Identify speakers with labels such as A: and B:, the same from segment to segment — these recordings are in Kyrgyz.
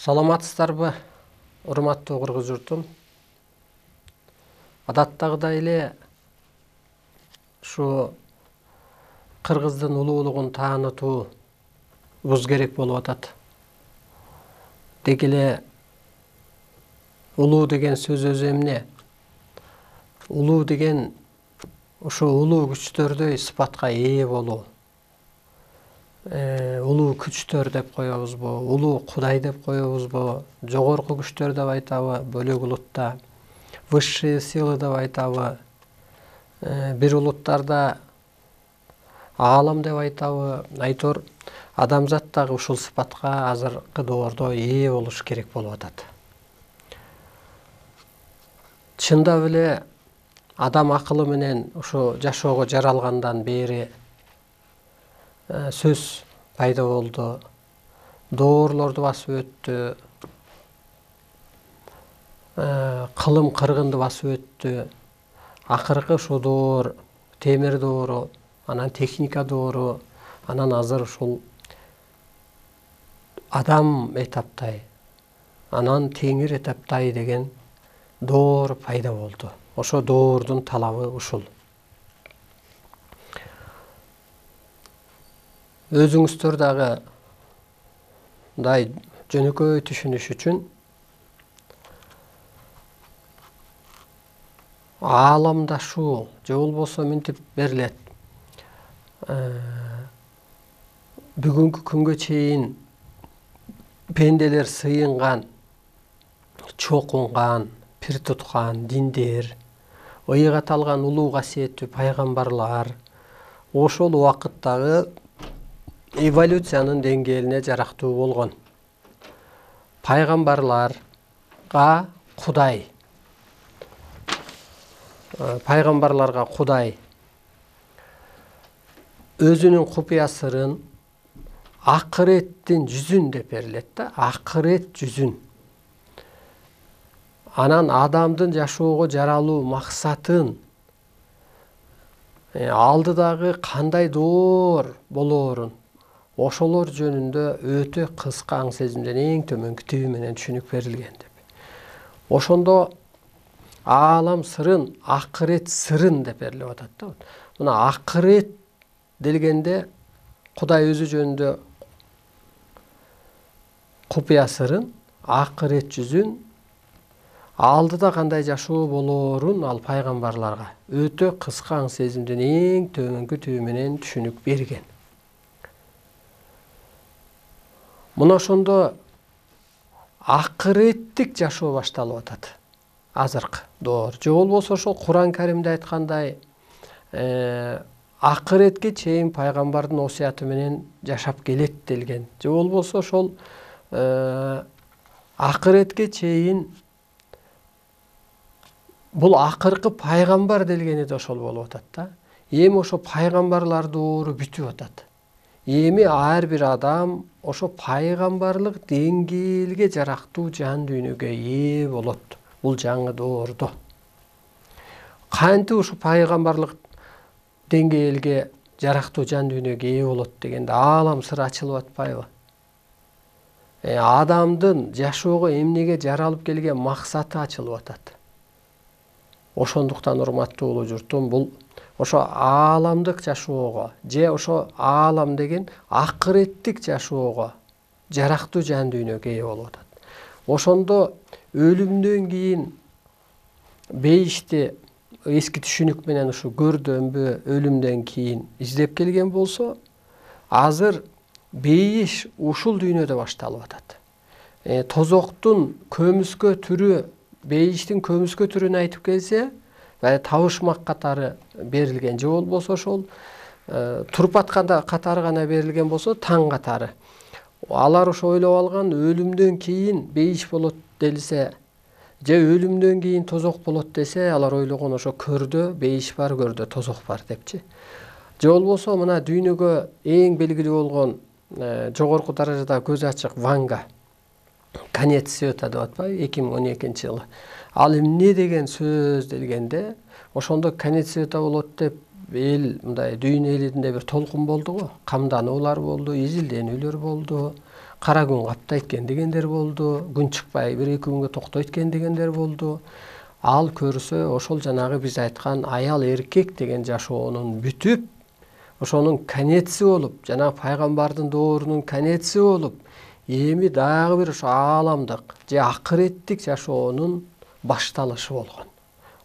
A: Саламатсыздарбы, урматтуу кыргыз журтум. Адаттагыдай эле ушу кыргыздын улуулугун таанытуубуз керек болуп атат. Деги эле улуу деген сөз өзү эмне? Улуу деген ошо улуу күчтөрдөй сыпатка ээ болуу. Улуу күчтөр деп коебузбу, улуу Кудай деп коебузбу, жогорку күчтөр деп айтабы, бөлөк улутта, высшие силы деп айтабы, бир улуттарда аалам деп айтабы, айтор адамзат дагы ушул сыпатка азыркы доордо ээ болуш керек болуп атат. Чындап эле адам акылы менен ушу жашоого жаралгандан бери сөз пайда болду, доорлорду басып өттү, кылым кыргынды басып өттү. Акыркы ушул доор темир доору, анан техника доору, анан азыр ушул адам этаптай, анан теңир этаптай деген доор пайда болду. Ошо доордун талабы ушул. Өзүңүздөр дагы мындай жөнөкөй түшүнүш үчүн ааламдашуу же болбосо мынтип берилет. Бүгүнкү күнгө чейин пенделер сыйынган, чокунган, пир туткан диндер, ыйык аталган улуу касиеттүү пайгамбарлар ошол убакыттагы эволюциянын деңгээлине жарактуу болгон. Пайгамбарларга Кудай өзүнүн купуя сырын, акыреттин жүзүн деп берилет да, акырет жүзүн. Анан адамдын жашоого жаралуу максатын, алдыдагы кандай доор болоорун, ошолор жөнүндө өтө кыска аң сезимден эң төмөнкү тиби менен түшүнүк берилген деп. Ошондо аалам сырын, акырет сырын деп берилип атат да. Мына акырет дегенде Кудай өзү жөнүндө купуя сырын, акырет жүзүн, алдыда кандай жашоо болоорун ал пайгамбарларга өтө кыска аң сезимден эң төмөнкү тиби менен түшүнүк берген. Мына ошондо акыреттик жашоо башталып атат. Азыркы доор. Же болбосо ошол Куран Каримде айткандай, акыретке чейин пайгамбардын осуяты менен жашап келет делген. Же болбосо ошол акыретке чейин бул акыркы пайгамбар делгени да ошол болуп атат да. Эми ошо пайгамбарлар доору бүтүп атат. Эми ар бир адам ошо пайгамбарлык деңгээлге жарактуу жан дүйнөгө ээ болот. Бул жаңы доордо. Кантип ушу пайгамбарлык деңгээлге жарактуу жан дүйнөгө ээ болот дегенде аалам сыры ачылып атпайбы? Адамдын жашоого эмнеге жаралып келген максаты ачылып атат. Ошондуктан урматтуу улуу журтум, бул ошо ааламдык жашоого же ошо аалам деген акыреттик жашоого жарактуу жан дүйнөгө ээ болуп атат. Ошондо өлүмдөн кийин бейишти эски түшүнүк менен ушу көрдөнбү өлүмдөн кийин издеп келген болсо, азыр бейиш ушул дүйнөдө башталып атат. Тозоктун көмүскө түрү, бейиштин көмүскө түрүн айтып келсе, табышмак катары берилген, же болбосо ошол турпат катары гана берилген болсо, таң катары. Алар ошо ойлоп алган, өлүмдөн кийин бейиш болот делсе, же өлүмдөн кийин тозок болот десе, алар ойлогон ошо көрдө бейиш бар, көрдө тозок бар депчи. Же болбосо мына дүйнөгө эң белгилүү болгон жогорку даражада көз ачык Ванга конец света деп атпайбы, 2012 жылы. Ал эмне деген сөз делгенде, ошондо конец света болот деп эл мындай дүйнө элинде бир толкун болду го, камдануулар болду, изилденүүлөр болду, кара күн каптайт экен дегендер болду. Күн чыкпай 1-2 күнгө токтойт экен дегендер болду. Ал көрсө ошол жанагы биз айткан аял эркек деген жашоонун бүтүп, ошонун конеци болуп, жана пайгамбардын доорунун конеци болуп, эми дагы бир ошо ааламдык же акыреттик жашоонун башталышы болгон.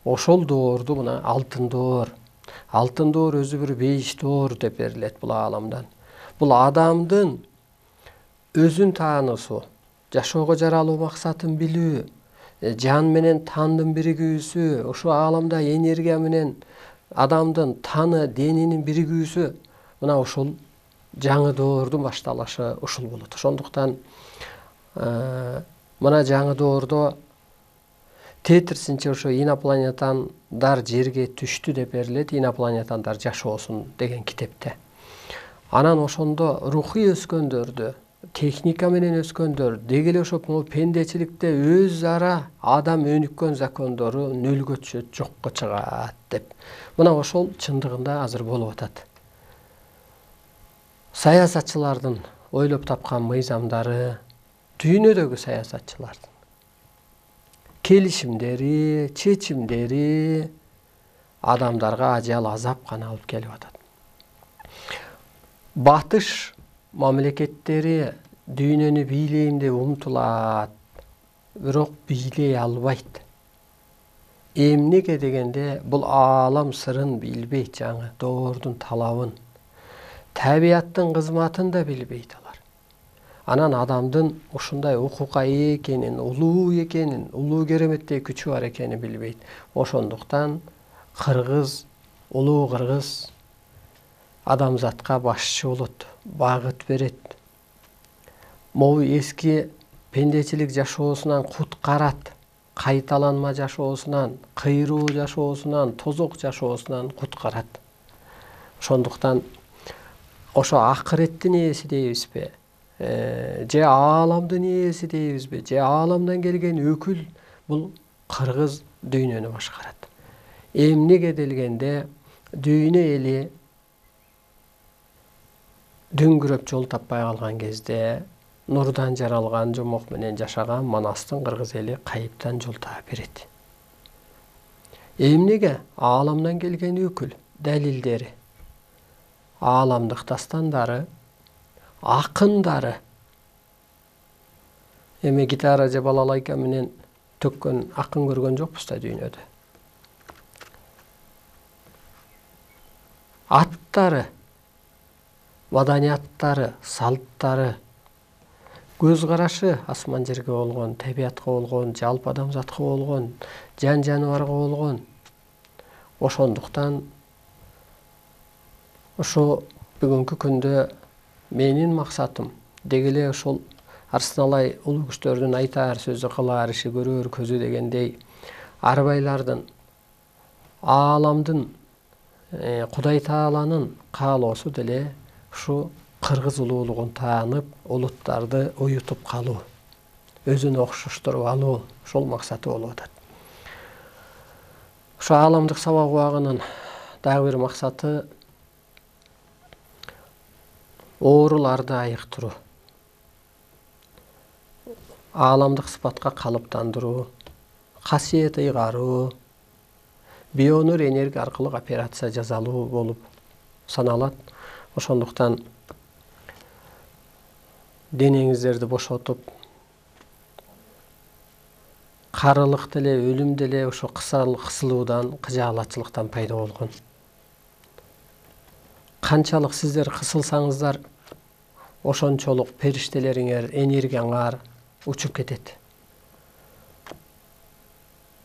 A: Ошол доорду мына алтын доор. Алтын доор өзү бир бейиш доор деп берилет бул ааламдан. Бул адамдын өзүн таанысуу, жашоого жаралуу максатын билүү, жан менен тандын биригүүсү, ошол ааламда энергия менен адамдын таны, денинин биригүүсү, мына ушул жаңы доордун башталышы ушул болот. Ошондуктан мына жаңы доордо тетирсинче ошо инопланетандар жерге түштү деп берилет. Инопланетандар жашоосун деген китепте. Анан ошондо рухий өскөндөрдү, техника менен өскөндөр, деги эле ошо пендечиликте өз ара адам өнүккөн закондору нөлгө түшөт, жокко чыгат деп. Мына ошол чындыгында азыр болуп атат. Саясатчылардын ойлоп тапкан мыйзамдары, дүйнөдөгү саясатчылардын келишимдери, чечимдери адамдарга ажал азап гана алып келип атат. Батыш мамлекеттери дүйнөнү бийлейм деп умтулат, бирок бийлей албайт. Эмнеге дегенде бул аалам сырын билбейт, жаңы доордун талабын, табияттын кызматын да билбейт алар. Анан адамдын ушундай укукка ээ экенин, улуу кереметтей күчү бар экенин билбейт. Ошондуктан улуу кыргыз адамзатка башчы болот, багыт берет. Могу эски пендечилик жашоосунан куткарат, кайталанма жашоосунан, кыйроо жашоосунан, тозок жашоосунан куткарат. Ошондуктан ошо акыреттин ээси дейбизби, же ааламдын ээси дейбизби, же ааламдан келген өкүл, бул кыргыз дүйнөнү башкарат. Эмнеге делгенде дүйнө эли дүңгүрөп жол таппай калган кезде нурдан жаралган жомок менен жашаган Манастын кыргыз эли кайыптан жол таап берет. Эмнеге? Ааламдан келген өкүл, далилдери, ааламдык дастандары, акындары. Эми гитара же балалайка менен төккөн акын көргөн жокпуз да дүйнөдө. Аттары, маданияттары, салттары, көз карашы асман жерге болгон, табиятка болгон, жалпы адамзатка болгон, жан жаныбарга болгон. Ошондуктан ошо бүгүнкү күндө менин максатым деги эле ошол Арсыналай улуу күчтөрдүн айтаар сөзү, кылаар иши, көрөр көзү дегендей арбайлардын, ааламдын, Кудай Тааланын каалоосу деле ушу кыргыз улуулугун таанып, улуттарды уютуп калуу, өзүнө окшоштуруп алуу, ошол максаты болуп атат. Ошо ааламдык сабак убагынын дагы бир максаты ооруларды айыктыруу, ааламдык сыпатка калыптандыруу, касиет ыйгаруу, бионур энергия аркылуу операция жасалуу болуп саналат. Ошондуктан денеңиздерди бошотуп, карылык деле, өлүм деле ошо кысылуудан, кыжаалатчылыктан пайда болгон. Канчалык сиздер кысылсаңыздар, ошончолук периштелериңер, энергияңар учуп кетет.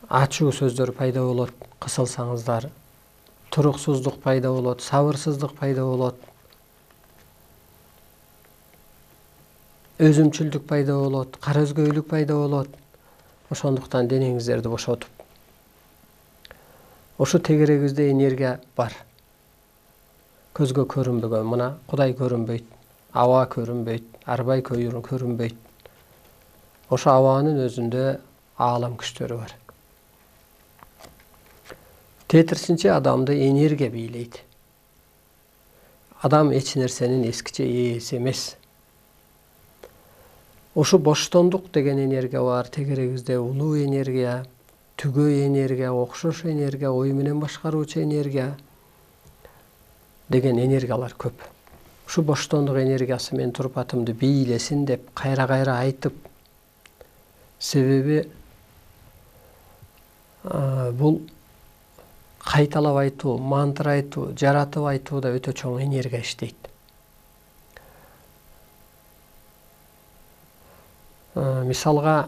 A: Ачуу сөздөр пайда болот, кысылсаңыздар, туруксуздук пайда болот, сабырсыздык пайда болот, өзүмчүлдүк пайда болот, кара өзгөйлүк пайда болот. Ошондуктан денеңиздерди бошотуп, ошо тегерегибизде энергия бар. Көзгө көрүнбөгөн, мына Кудай көрүнбөйт, аба көрүнбөйт, арбай көрүнбөйт. Ошо абанын өзүндө аалам күчтөрү бар. Тетирсинче адамды энергия бийлейт. Адам эч нерсенин эскиче ээси эмес. Ошо боштондук деген энергия бар, тегерегибизде улуу энергия, түгөй энергия, окшош энергия, ой менен башкаруучу энергия деген энергиялар көп. Ушу боштондук энергиясы менин турпатымды бийлесин деп кайра айтып, себеби бул кайталап айтуу, мантра айтуу, жаратып айтууда өтө чоң энергия иштейт. Мисалга,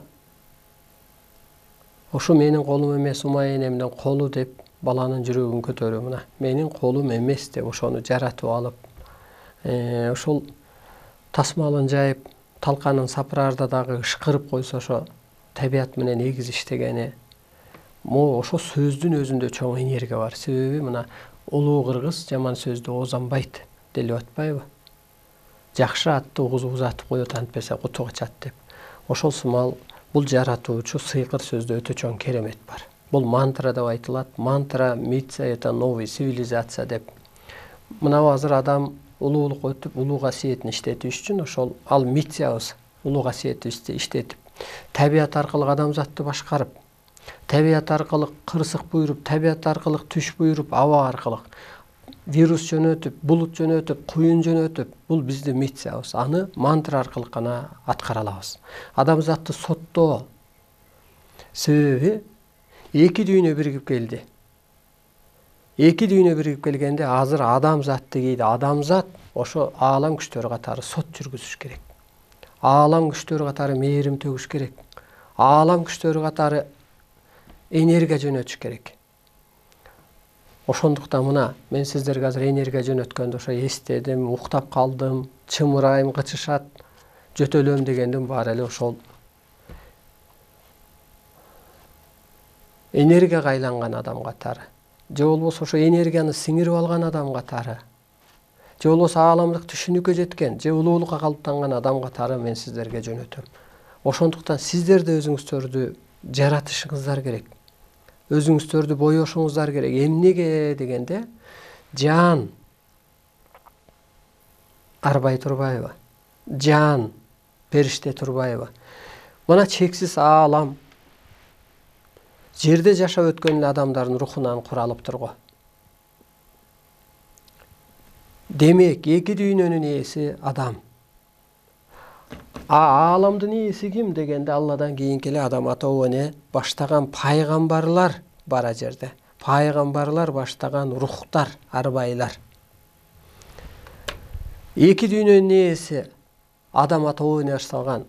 A: ошо менин колум эмес, умай энемдин колу деп баланын жүрөгүн көтөрүү. Мына менин колум эмес деп ошону жаратып алып, ошол тасмалын жайып, талканын сапыраарда дагы ышкырып койсо, ошо табият менен эгиз иштегени. Ошо сөздүн өзүндө чоң энергия бар. Себеби мына улуу кыргыз жаман сөздү оозанбайт делип атпайбы? Жакшы атты угузатып коет, антпесе куту качат деп. Ошол сымал бул жаратуучу сыйкыр сөздө өтө чоң керемет бар. Бул мантра деп айтылат. Мантра миция это новый цивилизация деп. Мына азыр адам улуулук өтүп, улуу касиетин иштетиш үчүн ошол ал мициябыз улуу касиетти иштетип, табият аркылуу адамзатты башкарып, табият аркылуу кырсык буйруп, табият аркылуу түш буйруп, аба аркылуу вирус жөнөтүп, булут жөнөтүп, куюн жөнөтүп, бул биздин мициябыз. Аны мантра аркылуу гана аткара алабыз. Адамзатты соттоо себеби эки дүйнө биригип келди. Эки дүйнө биригип келгенде азыр адамзат дегейди. Адамзат ошо аалам күчтөрү катары сот жүргүзүш керек. Аалам күчтөрү катары мээрим төгүш керек. Аалам күчтөрү катары энергия жөнөтүш керек. Ошондуктан мына мен сиздерге азыр энергия жөнөткөндө ошо эстедим, уктап калдым, чымырайым, кычышат, жөтөлөм дегендин баары эле ошол энергияга айланган адам катары. Же болбосо ошо энергияны сиңирип алган адам катары. Же болбосо ааламдык түшүнүккө жеткен, же улуулукка калыптанган адам катары мен сиздерге жөнөтөм. Ошондуктан сиздер да өзүңүздөрдү жаратышыңыздар керек. Өзүңүздөрдү боешуңуздар керек. Эмнеге дегенде, жан арбай турбайбы? Жан периште турбайбы? Мына чексиз аалам жерде жашап өткөн адамдардын рухунан куралыптыр го. Демек, эки дүйнөнүн ээси адам. Ааламдын ээси ким дегенде, Алладан кийинки эле адам ата-бабаны баштаган пайгамбарлар бар жерде. Пайгамбарлар баштаган рухтар, арбайлар. Эки дүйнөнүн ээси адам ата-бабаны баштаган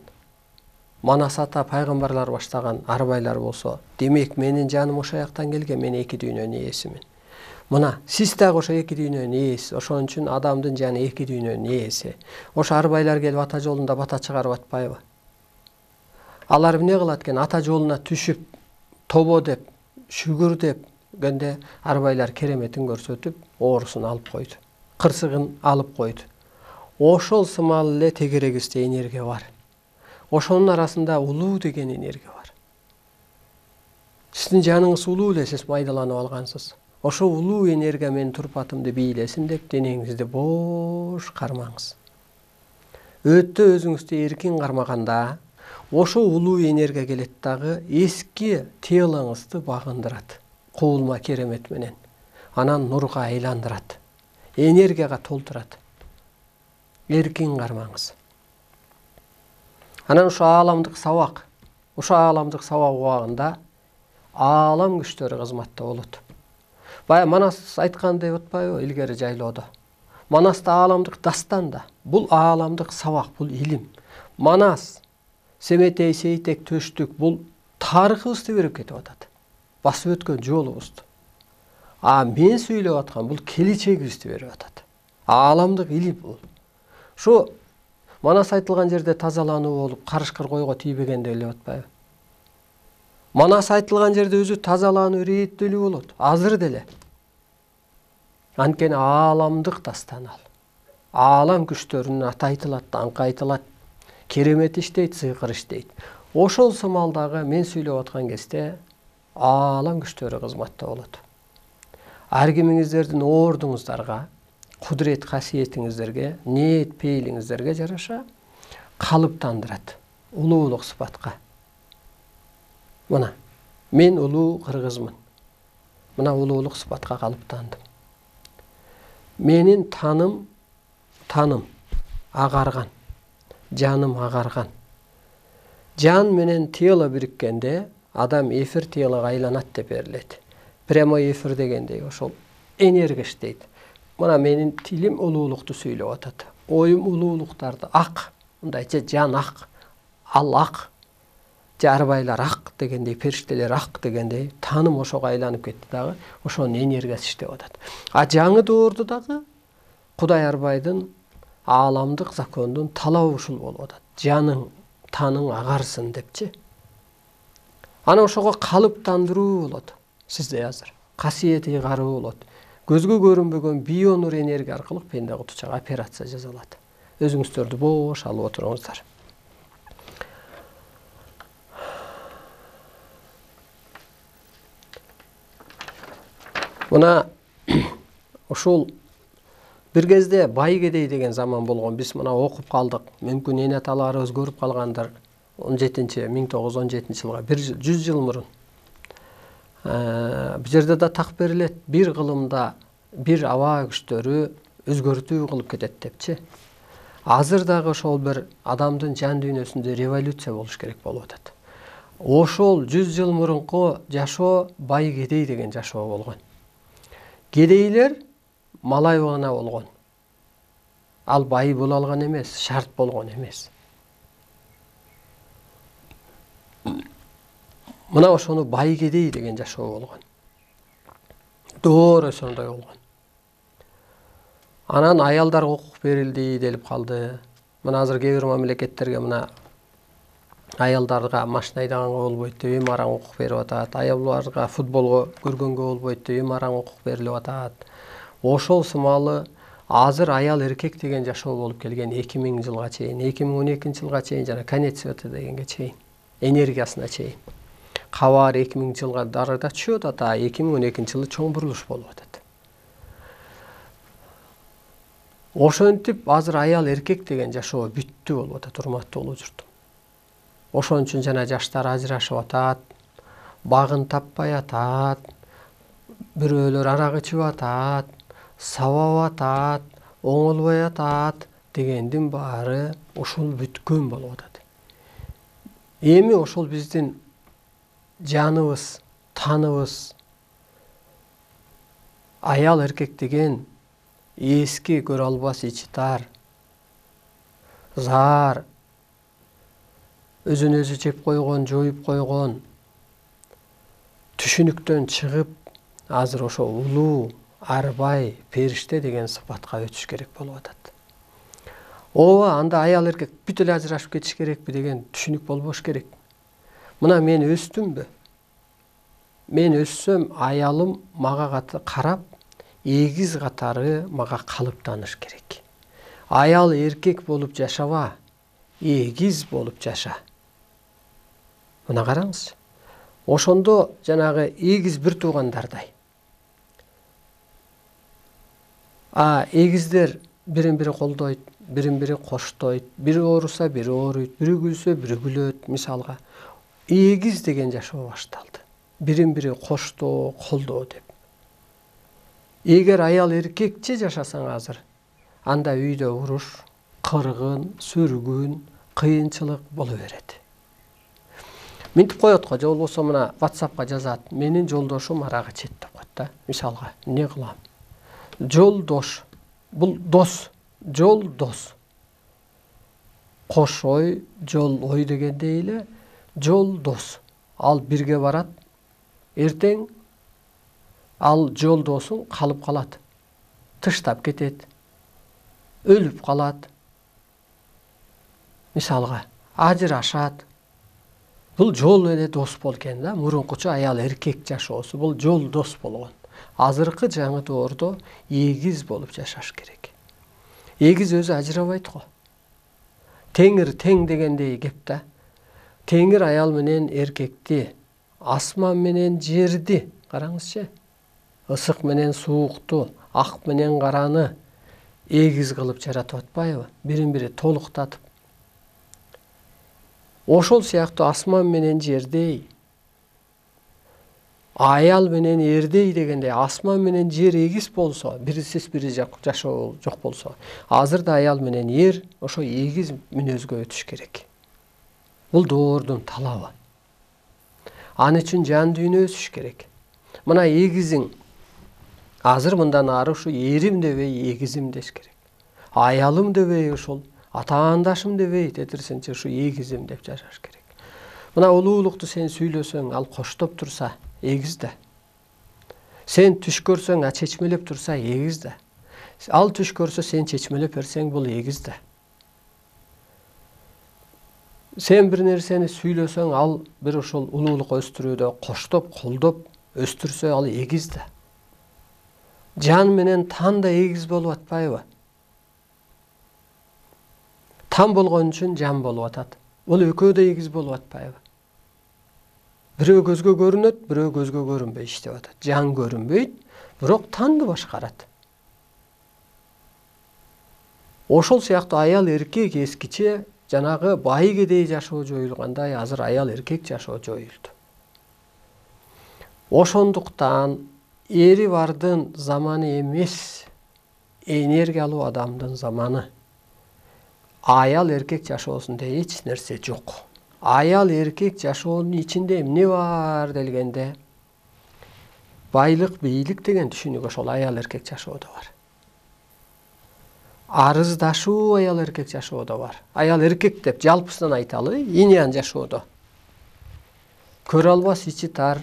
A: Манас ата пайгамбарлар баштаган арбайлар болсо, демек менин жаным ошо жактан келген, мен эки дүйнөнүн ээсимин. Мына сиз дагы ошо эки дүйнөнүн ээси. Ошон үчүн адамдын жаны эки дүйнөнүн ээси. Ошо арбайлар келип ата жолунда бата чыгарып атпайбы? Алар эмне кылат экен? Ата жолуна түшүп, тобо деп, шүгүр деп генде арбайлар кереметин көрсөтүп, оорусун алып койду. Кырсыгын алып койду. Ошол сымал эле тегерегибизде энергия бар. Ошонун арасында улуу деген энергия бар. Сиздин жаныңыз улуу эле, сиз майдаланып алгансыз. Ошо улуу энергия менин турпатымды бийлесин деп денеңизди бош кармаңыз. Өтө өзүңүздү эркин кармаганда, ошо улуу энергия келет дагы эски телоңузду багындырат. Куулма керемет менен. Анан нурга айландырат. Энергияга толтурат. Эркин кармаңыз. Анан ошо ааламдык сабак. Ошо ааламдык сабак убагында аалам күчтөрү кызматта болот. Бая Манас айткан деп атпайбы илгери жайлоодо. Манаста ааламдык дастанда. Бул ааламдык сабак, бул илим. Манас, Семетей, Сейтек, Төштүк бул тарыхыбызды берип кетип атат. Басып өткөн жолубузду. Мен сүйлөп аткан бул келечегибизди берип атат. Ааламдык илим бул. Шу Манас айтылган жерде тазалануу болуп, карышкыр койго тийбеген деп элеп атпайбы? Манас айтылган жерде өзү тазалануу, иреттелүү болот. Азыр деле. Анткени ааламдык дастан ал. Аалам күчтөрүнүн аты айтылат, даңкы айтылат. Керемет иштейт, сыйкыр иштейт. Ошол сымалдагы мен сүйлөп аткан кезде аалам күчтөрү кызматта болот. Ар кимиңиздердин оордуңуздарга, кудурет касиетиңиздерге, ниет пейлиңиздерге жараша калыптандырат. улуулук сыпатка. Мына мен улуу кыргызмын. Мына улуулук сыпатка калыптандым. Менин таным агарган, жаным агарган. Жан менен тело бириккенде адам эфир телога айланат деп берилет. Прямой эфир дегендей ошол энергия иштейт. Мына менин тилим улуулукту сүйлөп атат. Оюм улуулуктарды ак, мындайча жан ак, ал ак, жарбайлар ак дегендей, периштелер ак дегендей таным ошого айланып кетти дагы, ошонун энергиясы иштеп атат. А жаңы доордо дагы Кудай Арбайдын ааламдык закондун талабы ушул болуп атат. Жаның, таның агарсын депчи. Ана ошого калыптандыруу болот. Сизде азыр касиети каруу болот. Көзгө көрүнбөгөн бионур энергия аркылуу пенде кутучага операция жасалат. Өзүңүздөрдү бош алып отуруңуздар. Мына ушул бир кезде бай кедей деген заман болгон. Биз мына окуп калдык. Мүмкүн эне аталары өзгөрүп калгандар. 1917 жылга 100 жыл мурун. Бул жерде да так берилет. Бир кылымда бир аба күчтөрү өзгөртүү кылып кетет депчи. Азыр дагы ошол бир адамдын жан дүйнөсүндө революция болуш керек болуп атат. Ошол 100 жыл мурунку жашоо бай кедей деген жашоо болгон. Кедейлер малай гана болгон. Ал бай боло алган эмес, шарт болгон эмес. Мына ошону бай кедей деген жашоо болгон. Доор ошондой болгон. Анан аялдарга укук берилди делип калды. Мына азыр кээ бир мамлекеттерге мына аялдарга машина айдаганга болбойт деп эми араң укук берип атат. Аялдарга футболго көргөнгө болбойт деп эми араң укук берилип атат. Ошол сымалы азыр аял эркек деген жашоо болуп келген 2000 жылга чейин, 2012 жылга чейин жана конец света дегенге чейин, энергиясына чейин. Кабар 2000 жылга дарыда түшүп атат, а 2012 жылы чоң бурулуш болуп атат. Ошентип азыр аял эркек деген жашоо бүттү болуп атат, урматтуу улуу журтум. Ошон үчүн жана жаштар ажырашып атат, багын таппай атат, бирөөлөр арак ичип атат, сабап атат, оңолбой атат дегендин баары ушул бүткөн болуп атат. Эми ошол биздин жаныбыз, таныбыз аял эркек деген эски көрө албас ичи тар, заар, өзүн өзү жеп койгон, жоюп койгон түшүнүктөн чыгып, азыр ошо улуу, арбай, периште деген сыпатка өтүш керек болуп атат. Ооба, анда аял эркек бүт эле ажырашып кетиш керекпи деген түшүнүк болбош керек. Мына мен өстүмбү? Мен өссөм, аялым мага карап, эгиз катары мага калыптаныш керек. Аял эркек болуп жашаба, эгиз болуп жаша. Мына караңыз. Ошондо жанагы эгиз бир туугандардай. Эгиздер бирин-бири колдойт, бирин-бири коштойт, бири ооруса, бири ооруйт, бири күлсө, бири күлөт, мисалга. Эгиз деген жашоо башталды. Бирин-бири коштоо, колдоо деп. Эгер аял эркекче жашасаң азыр, анда үйдө уруш, кыргын, сүргүн, кыйынчылык боло берет. Минтип коет го, же болбосо мына WhatsAppка жазат. Менин жолдошум арак ичет деп коет да. Мисалга, эмне кылам? Жолдош. Бул дос. Жолдос. Кош ой, жол ой дегендей эле жолдос. Ал бирге барат. Эртең ал жолдосуң калып калат. Тыштап кетет. Өлүп калат. Мисалга, ажырашат. Бул жол эле дос болкен да. Мурункуча аял эркек жашоосу бул жол дос болгон. Азыркы жаңы доордо эгиз болуп жашаш керек. Эгиз өзү ажырабайт го. Теңир тең дегендей кеп да. Теңир аял менен эркекти, асман менен жерди, караңызчы. Ысык менен суукту, ак менен караны эгиз кылып жаратып атпайбы? Бирин-бири толуктатып. Ошол сыяктуу асман менен жердей, аял менен эрдей дегендей, асман менен жер эгиз болсо, бирисиз бири жашоо жок болсо, азыр да аял менен эр ошо эгиз мүнөзгө өтүш керек. Бул доордун талабы. Аны үчүн жан дүйнө өсүш керек. Мына эгизиң азыр мындан ары ушу эрим дебей, эгизим деш керек. Аялым дебей, ушул атаандашым дебей, тетирсинче ушу эгизим деп жашаш керек. Мына улуулукту сен сүйлөсөң, ал коштоп турса, эгиз да. Сен түш көрсөң, чечмелеп турса, эгиз да. Ал түш көрсө, сен чечмелеп берсең, бул эгиз да. Сен бир нерсени сүйлөсөң, ал бир ошол улуулукка өстүрүүдө коштоп, колдоп өстүрсө, ал эгиз да. Жан менен тан да эгиз болуп атпайбы? Тан болгон үчүн жан болуп атат. Бул экөө да эгиз болуп атпайбы? Бирөө көзгө көрүнөт, бирөө көзгө көрүнбөй иштеп атат. Жан көрүнбөйт, бирок танды башкарат. Ошол сыяктуу аял эркек эскиче жанагы байгедей жашоо жоюлгандай, азыр аял эркек жашоо жоюлду. Ошондуктан эри бардын заманы эмес, энергиялуу адамдын заманы. Аял эркек жашоосунда эч нерсе жок. Аял эркек жашоонун ичинде эмне бар делгенде, байлык, бийлик деген түшүнүк ошол аял эркек жашоодо бар. Арыздашуу аял эркек жашоодо бар. Аял эркек деп жалпысынан айталы, иньян жашоодо. Көрө албас ичи тар,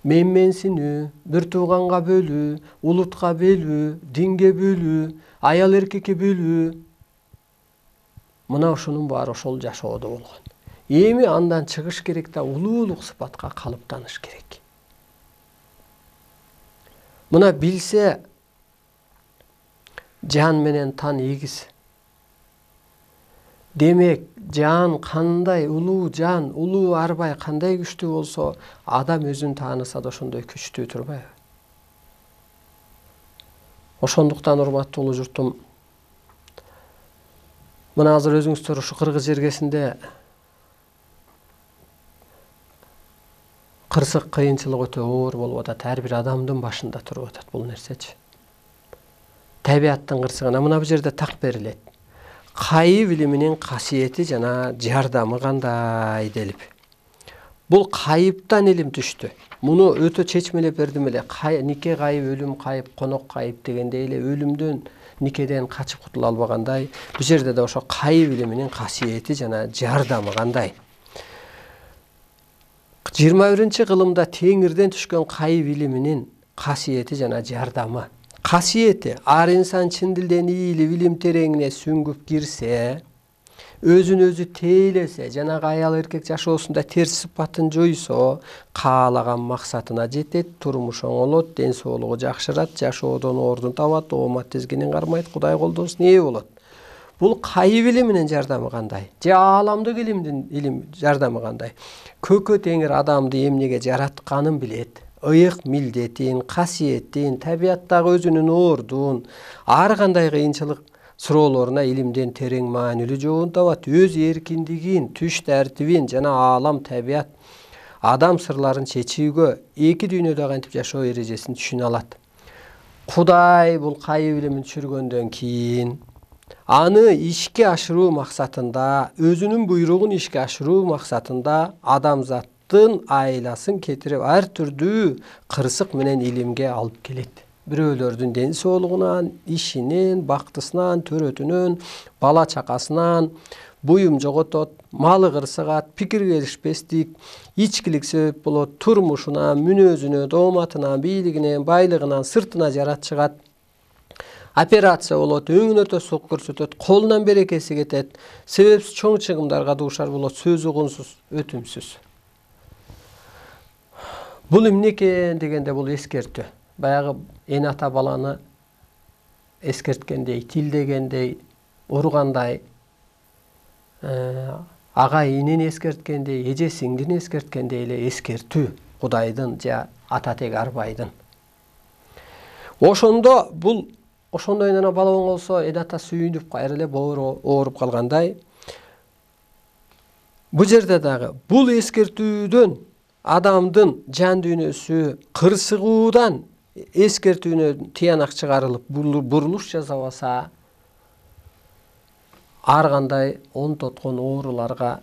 A: менменсинүү, бир тууганга бөлүү, улутка бөлүү, динге бөлүү, аял эркекке бөлүү. Мына ушунун баары ошол жашоодо болгон. Эми андан чыгыш керек да, улуулук сыпатка калыптаныш керек. Мына билсе, жан менен тан эгиз. Демек, жан кандай улуу жан, улуу арбай кандай күчтүү болсо, адам өзүн тааныса да ошондой күчтүү турбайбы? Ошондуктан урматтуу улуу журтум, мына азыр өзүңүздөр ушу Кыргыз жергесинде кырсык, кыйынчылык өтө оор болуп атат. Ар бир адамдын башында туруп атат бул нерсечи. Табияттын кырсыгына мына бул жерде так берилет. Кайып илиминин касиети жана жардамы кандай делип. Бул кайыптан илим түштү. Муну өтө чечмелеп бердим эле. Нике кайып, өлүм кайып, конок кайып дегендей эле өлүмдөн, никеден качып кутула албагандай, бул жерде да ошо кайып илиминин касиети жана жардамы кандай. 21-кылымда теңирден түшкөн кайып илиминин касиети жана жардамы. Касиети ар инсан чын дилден ийилип, илим тереңине сүңгүп кирсе, өзүн өзү тейлесе, жанагы аял эркек жашоосунда терс сыпатын жойсо, каалаган максатына жетет, турмуш оңолот, ден соолугу жакшырат, жашоодон ордун табат, оомат тизгинин кармайт, Кудай колдосун ээ болот. Бул кайып илиминин жардамы кандай? Же ааламдык илим жардамы кандай? Көкө теңир адамды эмнеге жаратканын билет. Ыйык милдетин, касиетин, табияттагы өзүнүн ордун, ар кандай кыйынчылык суроолоруна илимден терең маанилүү жообун табат. Өз эркиндигин, түш тартибин жана аалам, табият, адам сырларын чечүүгө, эки дүйнөдө кантип жашоо эрежесин түшүнө алат. Кудай бул кайып илимин түшүргөндөн кийин аны ишке ашыруу максатында, өзүнүн буйругун ишке ашыруу максатында адамзаттын айласын кетирип, ар түрдүү кырсык менен илимге алып келет. Бирөөлөрдүн ден соолугунан, ишинен, бактысынан, төрөтүнөн, бала чакасынан буюм жоготот, малы кырсыгат, пикир келишпестик, ичкилик себеп болот, турмушунан, мүнөзүнөн, дооматынан, бийлигинен, байлыгынан, сыртына жарат чыгат. Операция болот, өңүнө тосук көрсөтөт, колунан берекеси кетет, себепсиз чоң чыгымдарга дуушар болот, сөзү угунсуз, өтүмсүз. Бул эмне экен дегенде бул эскертүү. Баягы эн ата баланы эскерткендей, тилдегендей, ургандай, ага инин эскерткендей, эже сиңдини эскерткендей эле эскертүү Кудайдын же ата тег арбайдын. Ошондо бул ошондой бала оңолсо эн ата сүйүнүп кайра эле ооруп калгандай, Бул жерде дагы бул эскертүүдөн адамдын жан дүйнөсү кырсыгуудан эскертүүнөн тыянак чыгарылып бурулуш жасабаса, ар кандай он тоткон ооруларга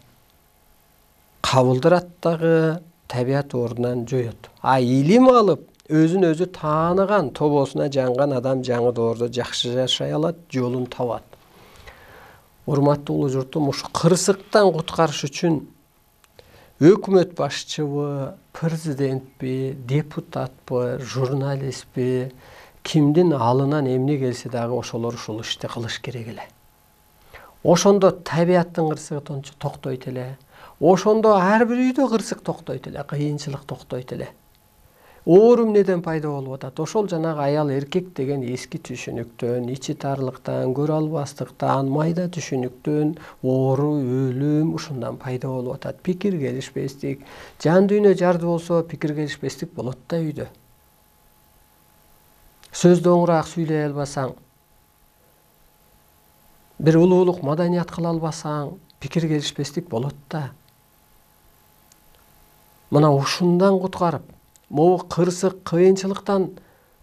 A: кабылдырат дагы, табият ордунан жоет. Илим алып, өзүн өзү тааныган, тобосуна жанган адам жаңы доордо жакшы жашай алат, жолун табат. Урматтуу улуу журтум, ушу кырсыктан куткарыш үчүн өкмөт башчыбы, президентпи, депутатпы, журналистпи, кимдин алынан эмне келсе дагы ошолор ушул ишти кылыш керек эле. Ошондо табияттын кырсыгы токтойт эле. Ошондо ар бир үйдө кырсык токтойт эле, кыйынчылык токтойт эле. Оорум неден пайда болуп атат? Ошол жанагы аял эркек деген эски түшүнүктөн, ичи тарлыктан, көрө албастыктан, майда түшүнүктөн оору, өлүм ушундан пайда болуп атат. Пикир келишпестик, жан дүйнө жарды болсо пикир келишпестик болот да үйдө. Сөздү оңураак сүйлөй албасаң, бир улуулук маданият кыла албасаң, пикир келишпестик болот да. Мына ушундан куткарып, могу кырсык, кыйынчылыктан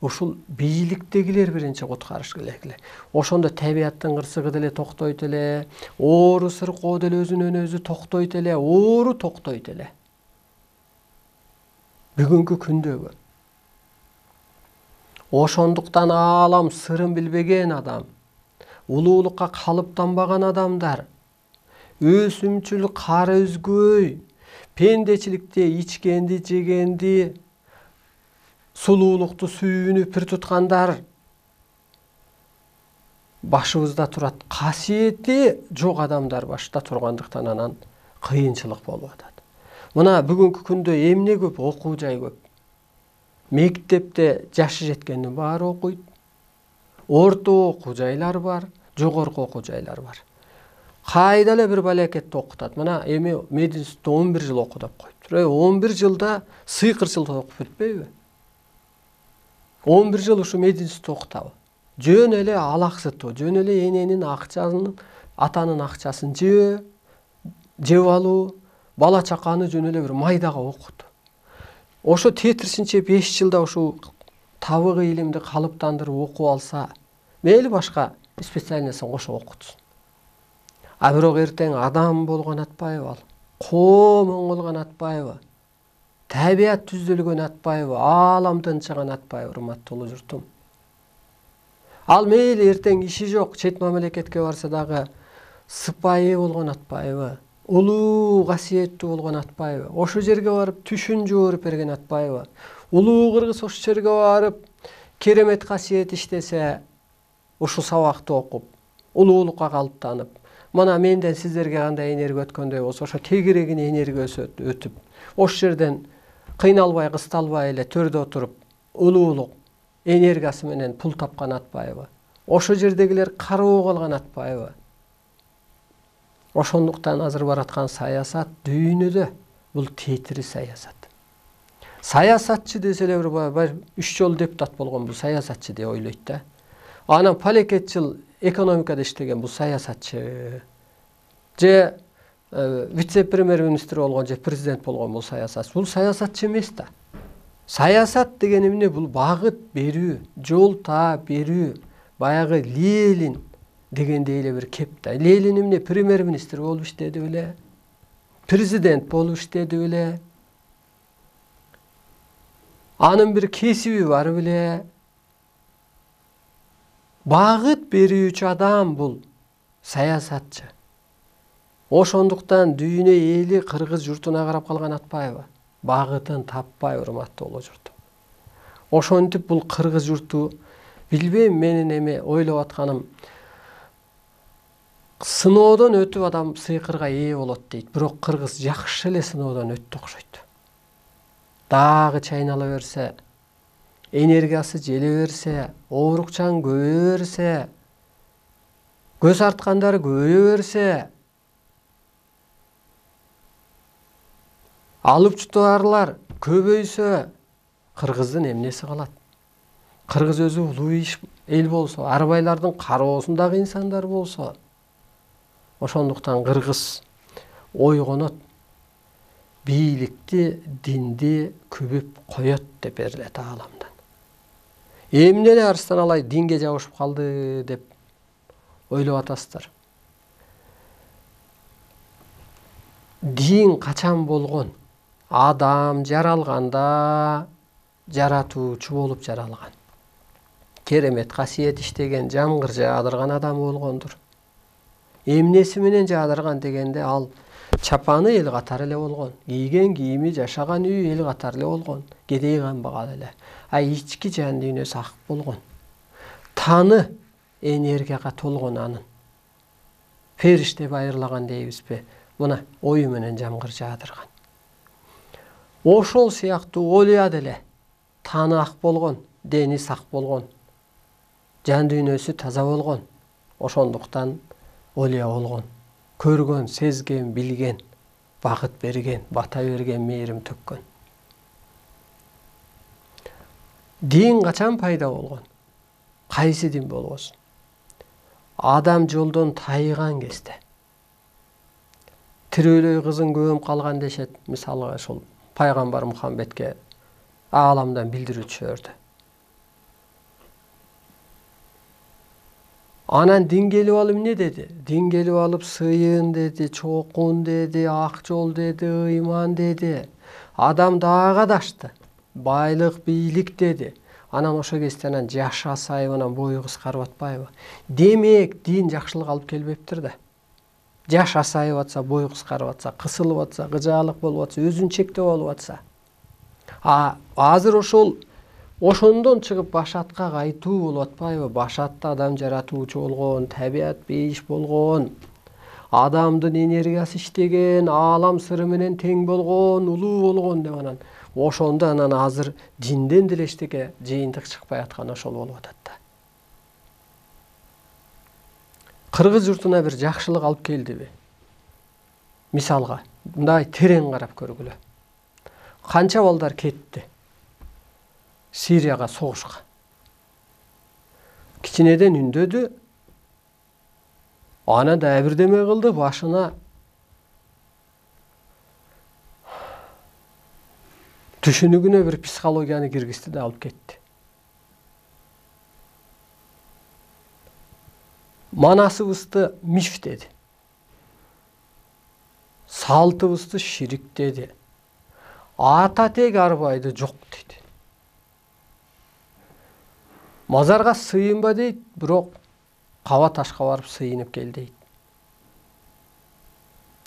A: ушул бийликтегилер биринчи куткарыш керек эле. Ошондо табияттын кырсыгы деле токтойт эле, оору сыркоо деле өзүнөн өзү токтойт эле, оору токтойт эле. Бүгүнкү күндөгү. Ошондуктан аалам сырын билбеген адам, улуулукка калыптанбаган адамдар, өсүмчүл кара өзгөй, пендечиликте ичкенди, жегенди, сулуулукту сүйүнүп пир туткандар башыбызда турат. Касиети жок адамдар башта тургандыктан анан кыйынчылык болуп атат. Мына бүгүнкү күндө эмне көп? Окуу жай көп. Мектепте жашы жеткендин баары окуйт. Орто окуу жайлар бар, жогорку окуу жайлар бар. Кайда эле бир балекетти окутат. Мына эми мединститутта 11 жыл оку деп коюптур. 11 жылда сыйкырчылык окуп бүтпөйбү? 11 жыл ушу мединститутта окутабы? Жөн эле алаксытуу, жөн эле эненин акчасын, атанын акчасын жеп алуу, бала чаканы жөн эле бир майдага окутуу. Ошо тетирсинче 5 жылда ушу табыгы илимди калыптандырып окуп алса, мейли башка специальностун кошо окутсун. А бирок эртең адам болгон атпайбы ал? Коом оңголгон атпайбы? Табият түздөлгөн атпайбы? Ааламдан чыган атпайбы, урматтуу улуу журтум? Ал мейли эртең иши жок, чет мамлекетке барса дагы сыпайы болгон атпайбы? Улуу касиеттүү болгон атпайбы? Ошол жерге барып түшүн жууруп берген атпайбы? Улуу кыргыз ошол жерге барып керемет касиет иштесе, ушул сабакты окуп, улуулукка калыптанып, мына менден сиздерге кандай энергия өткөндөй болсо, ошо тегирегин энергиясы өтүп, ошол жерден кыйналбай, кысталбай эле төрдө отуруп, улуулук энергиясы менен пул тапкан атпайбы? Ошол жердегилер кароо калган атпайбы? Ошондуктан азыр бараткан саясат дүйнөдө бул тетири саясат. Саясатчы десе эле бир 3 жолу депутат болгон бул саясатчы деп ойлойт да. Анан палекет жыл экономикада иштеген бул саясатчы. Же вице-премьер-министр болгон же президент болгон бул саясатчы. Бул саясатчы эмес да. Саясат деген эмне? Бул багыт берүү, жол таап берүү. Баягы Ленин дегендей эле бир кеп да. Ленин эмне? Премьер-министр болуп иштеди беле? Президент болуп иштеди беле? Анын бир кесиби бар беле? Багыт берүүчү адам бул саясатчы. Ошондуктан дүйнө эли кыргыз журтуна карап калган атпайбы? Багытын таппай, урматтуу улуу журтум. Ошентип бул кыргыз журту, билбейм, менин эми ойлоп атканым, сыноодон өтүп адам сыйкырга ээ болот дейт. Бирок кыргыз жакшы эле сыноодон өттү окшойт. Дагы чайнала берсе, энергиясы желе берсе, оорукчан көбөйө берсе, көз арткандары көбөйө берсе, алып чутаарлар көбөйсө, кыргыздын эмнеси калат? Кыргыз өзү улуу эл болсо, арбайлардын кароосундагы инсандар болсо, ошондуктан кыргыз ойгонот, бийликти, динди күбүп коет деп берилет ааламдан. Эмне эле Арыстан Алай динге жабышып калды деп ойлоп атасыздар. Дин качан болгон? Адам жаралганда жаратуучу болуп жаралган. Керемет касиет иштеген, жамгыр жаадырган адам болгондур. Эмнеси менен жаадырган дегенде ал чапаны эл катары эле болгон. Кийген кийими, жашаган үй эл катары эле болгон. Кедей канбаган эле. А ички жан дүйнөсү ак болгон. Таны энергияга толгон анын. Фериште байырлаган дейбизби? Мына ою менен жамгыр жаадырган. Ошол сыяктуу Олия деле таны ак болгон, дени сак болгон. Жан дүйнөсү таза болгон. Ошондуктан Олия болгон. Көргөн, сезген, билген, багыт берген, бата берген, мээрим төккөн. Дин качан пайда болгон? Кайсы дин болбосун? Адам жолдон тайган кезде. Тирүүлөй кызын көмүп калган дешет. Мисалга ошол пайгамбар Мухаммедке ааламдан билдирүү түшөрдү. Анан дин келип алып эмне деди? Дин келип алып сыйын деди, чокун деди, ак жол деди, ыйман деди. Адам дагы адашты. Байлык, бийлик деди. Анан ошо кезде анан жашасайбы, анан бою кыскарып атпайбы? Демек, дин жакшылык алып келбептир да. Жашасайып атса, бою кыскарып атса, кысылып атса, кыжаалык болуп атса, өзүн чектеп алып атса. Азыр ошондон чыгып башатка кайтуу болуп атпайбы? Башатта адам жаратуучу болгон, табият бейиш болгон, адамдын энергиясы иштеген, аалам сыры менен тең болгон, улуу болгон деп анан ошондо анан азыр динден деле эчтеке жыйынтык чыкпай аткан ошол болуп атат да. Кыргыз журтуна бир жакшылык алып келдиби? Мисалга, мындай терең карап көргүлө. Канча балдар кетти Сирияга согушка. Кичинеден үндөдү, ана да бирдеме кылды, башына түшүнүгүнө бир психологияны киргизди да алып кетти. Манасыбызды миф деди. Салтыбызды ширик деди. Ата тег арбайды жок деди. Мазарга сыйынба дейт, бирок каба ташка барып сыйынып кел дейт.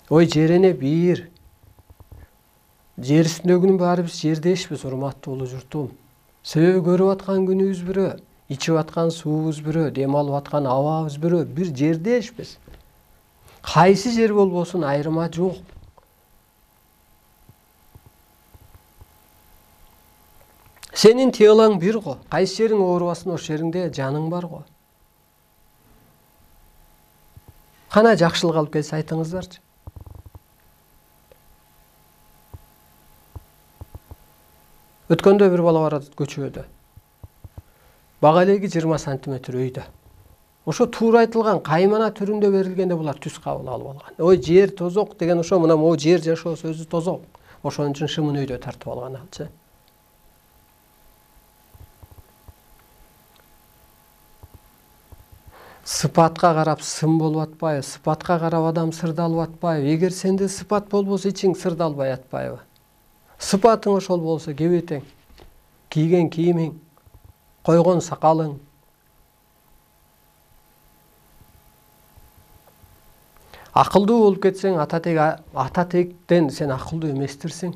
A: Ой, жерене бир. Жер үстүндөгүнүн баары биз жердешпиз, урматтуу улуу журтум. Себеби көрүп аткан күнүбүз бирөө, ичип аткан суубуз бирөө, дем алып аткан абабыз бирөө, бир жердешпиз. Кайсы жер болбосун айырма жок. Сенин телоң бир го. Кайсы жериң оорубасын, ошол жериңде жаның бар го. Кана жакшылык алып келсе айтыңыздарчы. Өткөндө бир бала барат көчөдө. Бага элеги 20 сантиметр өйдө. Ошо туура айтылган каймана түрүндө берилгенде булар түз кабыл алып алган. Ой, жер тозок деген ошо, мына могу жер жашоо сөзү тозок. Ошон үчүн шымын өйдө тартып алган алчы. Сыпатка карап сын болуп атпайбы? Сыпатка карап адам сырдалып атпайбы? Эгер сенде сыпат болбосо ичиң сырдалбай атпайбы? Сыпатың ошол болсо кебетең, кийген кийимиң, койгон сакалың. Акылдуу болуп кетсең, ата тектен сен акылдуу эместирсиң.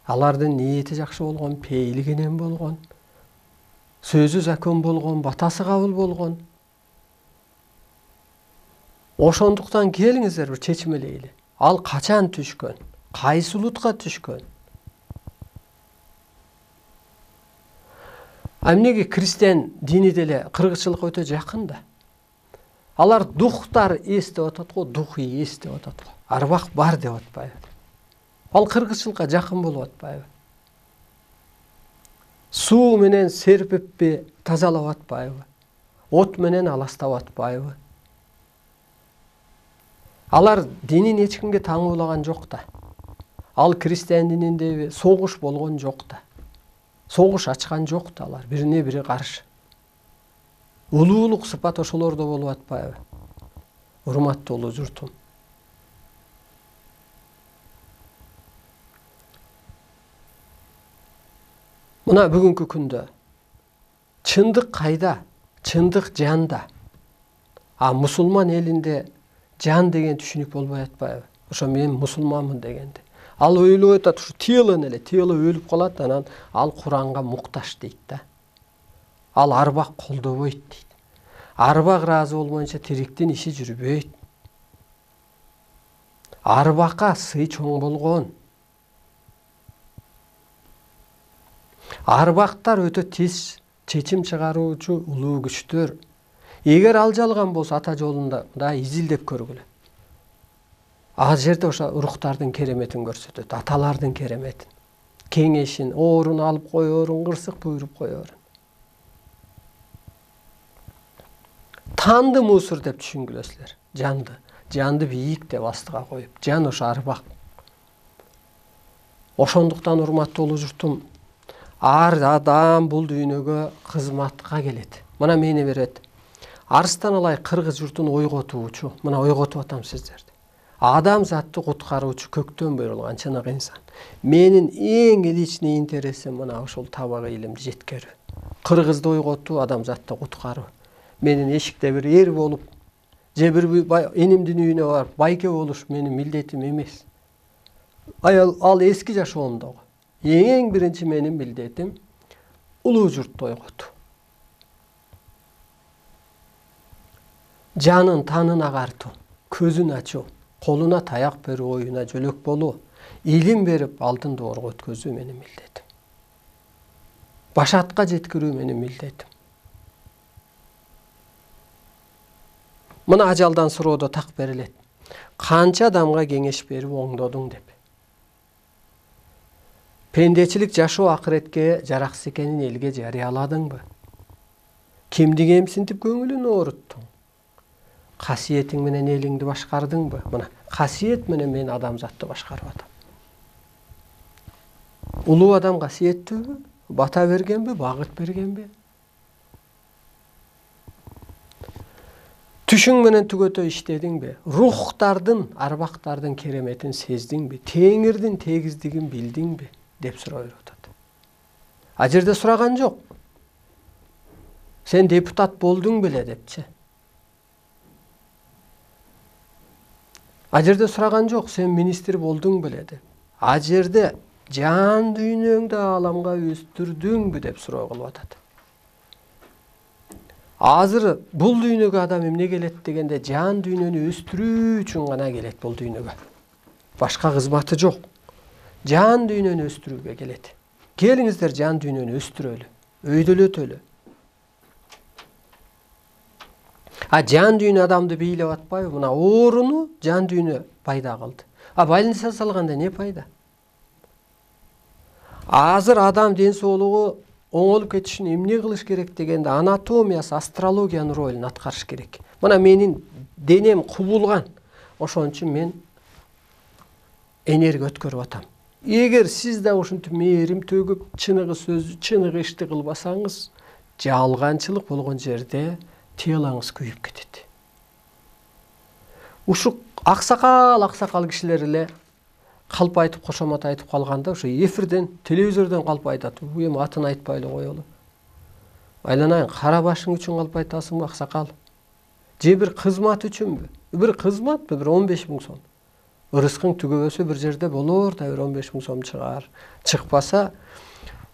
A: Алардын ниети жакшы болгон, пейили кенен болгон, сөзү закон болгон, батасы кабыл болгон. Ошондуктан келиңиздер бир чечмелейли. Ал качан түшкөн? Кайсы улутка түшкөн? Эмнеге христиан дини деле кыргызчылыкка өтө жакын да. Алар духтар эс деп атат го, духи эс деп атат го. Арбак бар деп атпайбы? Ал кыргызчылыкка жакын болуп атпайбы? Суу менен серпиппи тазалап атпайбы? От менен аластап атпайбы? Алар динин эч кимге таңуулаган жок да. Ал христиан дининдеби согуш болгон жок да. Согуш ачкан жок да алар, бирине бири каршы. Улуулук сыпат ошолордо болуп атпайбы? Урматтуу улуу журтум. Мына бүгүнкү күндө чындык кайда? Чындык жанда. А мусулман элинде жан деген түшүнүк болбой атпайбы? Ошо мен мусулманмын дегенде. Ал ойлоп атат, ушу телон эле, тело өлүп калат, анан ал Куранга мукташ дейт да. Ал арбак колдобойт дейт. Арбак ыраазы болмоюнча тириктин иши жүрбөйт. Арбакка сый чоң болгон. Арбактар өтө тез чечим чыгаруучу улуу күчтөр. Эгер ал жалган болсо ата жолунда да изилдеп көргүлө. Ал жерде ошо рухтардын кереметин көрсөтөт, аталардын кереметин. Кеңешин, оорун алып коерун, кырсык буйруп коерун. Танды мусор деп түшүнгүлөсүлөр. Жанды. Жанды бийик деп астыга коюп. Жан ошо арбак. Ошондуктан урматтуу улуу журтум, ар адам бул дүйнөгө кызматка келет. Мына мени берет. Арыстан алай кыргыз журтун ойготуучу. Мына ойготуп атам сиздерди. Адам затты куткаруучу көктөн буйрулган чынык инсан. Менин эң личный интересим мына ошол табак илимди жеткерүү. Кыргызды ойготуу, адам затты куткаруу. Менин эшикте бир эр болуп, же бир энимдин үйүнө барып байке болуш менин милдетим эмес. Ал эски жашоомдогу. Эң биринчи менин милдетим улуу журтту ойготуу. Жанын танын агартуу, көзүн ачуу, колуна таяк берүү, оюна жөлөк болуу, илим берип алтын доорго өткөзүү менин милдетим. Башатка жеткирүү менин милдетим. Мына ажалдан суроодо так берилет. Канча адамга кеңеш берип оңдодуң деп. Пендечилик жашоо акыретке жараксыз экенин элге жарыяладыңбы? Кимди кемсинтип көңүлүн ооруттуң? Касиетиң менен элиңди башкардыңбы? Мына касиет менен мен адамзатты башкарып атам. Улуу адам касиеттүүбү? Бата бергенби? Багыт бергенби? Түшүң менен түгөтө иштедиңби? Рухтардын, арбактардын кереметин сездиңби? Теңирдин тегиздигин билдиңби? Деп сурап атат. А жерде сураган жок. Сен депутат болдуң беле депчи. А жерде сураган жок, сен министр болдуң беле деп. А жерде жан дүйнөңдү ааламга өстүрдүңбү деп суроо кылып атат. Азыр бул дүйнөгө адам эмне келет дегенде жан дүйнөнү өстүрүү үчүн гана келет бул дүйнөгө. Башка кызматы жок. Жан дүйнөнү өстүрүүгө келет. Келиңиздер жан дүйнөнү өстүрөлү, өйдөлөтөлү. А жан дүйнө адамды бийлеп атпайбы? Мына ооруну жан дүйнө пайда кылды. А больница салганда не пайда? Азыр адам ден соолугу оңолуп кетишин эмне кылыш керек дегенде анатомиясы, астрологиянын ролун аткарыш керек. Мына менин денем кубулган. Ошон үчүн мен энергия өткөрүп атам. Эгер сиз да ушинтип мээрим төгүп, чыныгы сөз, чыныгы ишти кылбасаңыз, жалганчылык болгон жерде телоңуз күйүп кетет. Ушу аксакал кишилер эле калп айтып, кошомот айтып калганда, ушу эфирден, телевизордон калп айтат. Эми атын айтпай эле коелу. Айланайын, кара башың үчүн калп айтасыңбы, аксакал? Же бир кызмат үчүнбү? Бир кызматпы, бир 15 000 сом. Ырыскың түгөбөсө бир жерде болор да, бир 15 000 сом чыгар. Чыкпаса,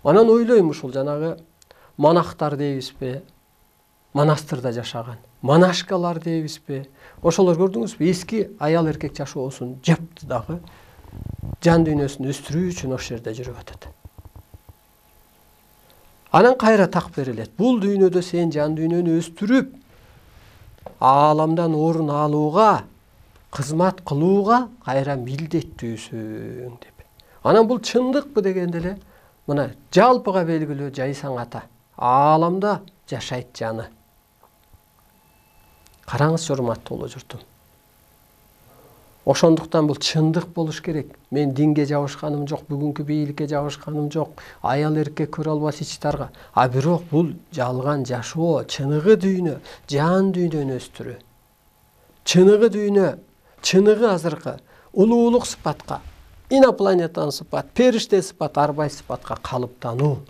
A: анан ойлойм ушул жанагы монахтар дейбизби? Монастырда жашаган. Монашкалар дейбизби? Ошолор көрдүңүзбү? Эски аял эркек жашоосун жапты дагы. Жан дүйнөсүн өстүрүү үчүн ошол жерде жүрүп атат. Анан кайра так берилет. Бул дүйнөдө сен жан дүйнөнү өстүрүп, ааламдан орун алууга, кызмат кылууга кайра милдеттүүсүң деп. Анан бул чындыкпы дегенде эле, мына жалпыга белгилүү жайсаң ата. Ааламда жашайт жаны. Караңыз, урматтуу улуу журтум. Ошондуктан бул чындык болуш керек. Мен динге жабышканым жок, бүгүнкү бийликке жабышканым жок, аял эркек көрө албас ичтарга. А бирок бул жалган жашоо, чыныгы дүйнө, жан дүйнөнү өстүрүү. Чыныгы дүйнө, чыныгы азыркы улуулук сыпатка, инопланетан сыпат, периште сыпат, арбай сыпатка калыптануу.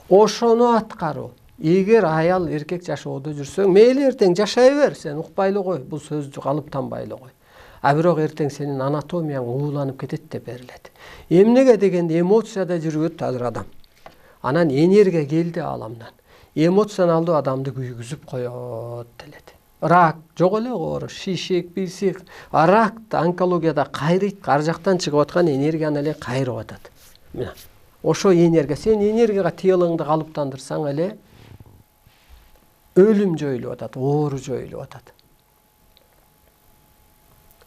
A: Ошону аткаруу. Эгер аял эркек жашоодо жүрсөң, мейли эртең жашай бер, сен укпайлы кой, бул сөздү калыптанбайлы кой. А бирок эртең сенин анатомияң ууланып кетет деп берилет. Эмнеге дегенде эмоцияда жүрөт азыр адам. Анан энергия келди аламдан. Эмоционалдуу адамды күйгүзүп коет делет. Рак жок эле оор, шишек, бисик, рак онкологияда кайрыйт, ар жактан чыгып аткан энергияны эле кайрып атат. Мына ошо энергия, сен энергияга тыелыңды калыптандырсаң эле өлүм жоюлуп атат, оору жоюлуп атат.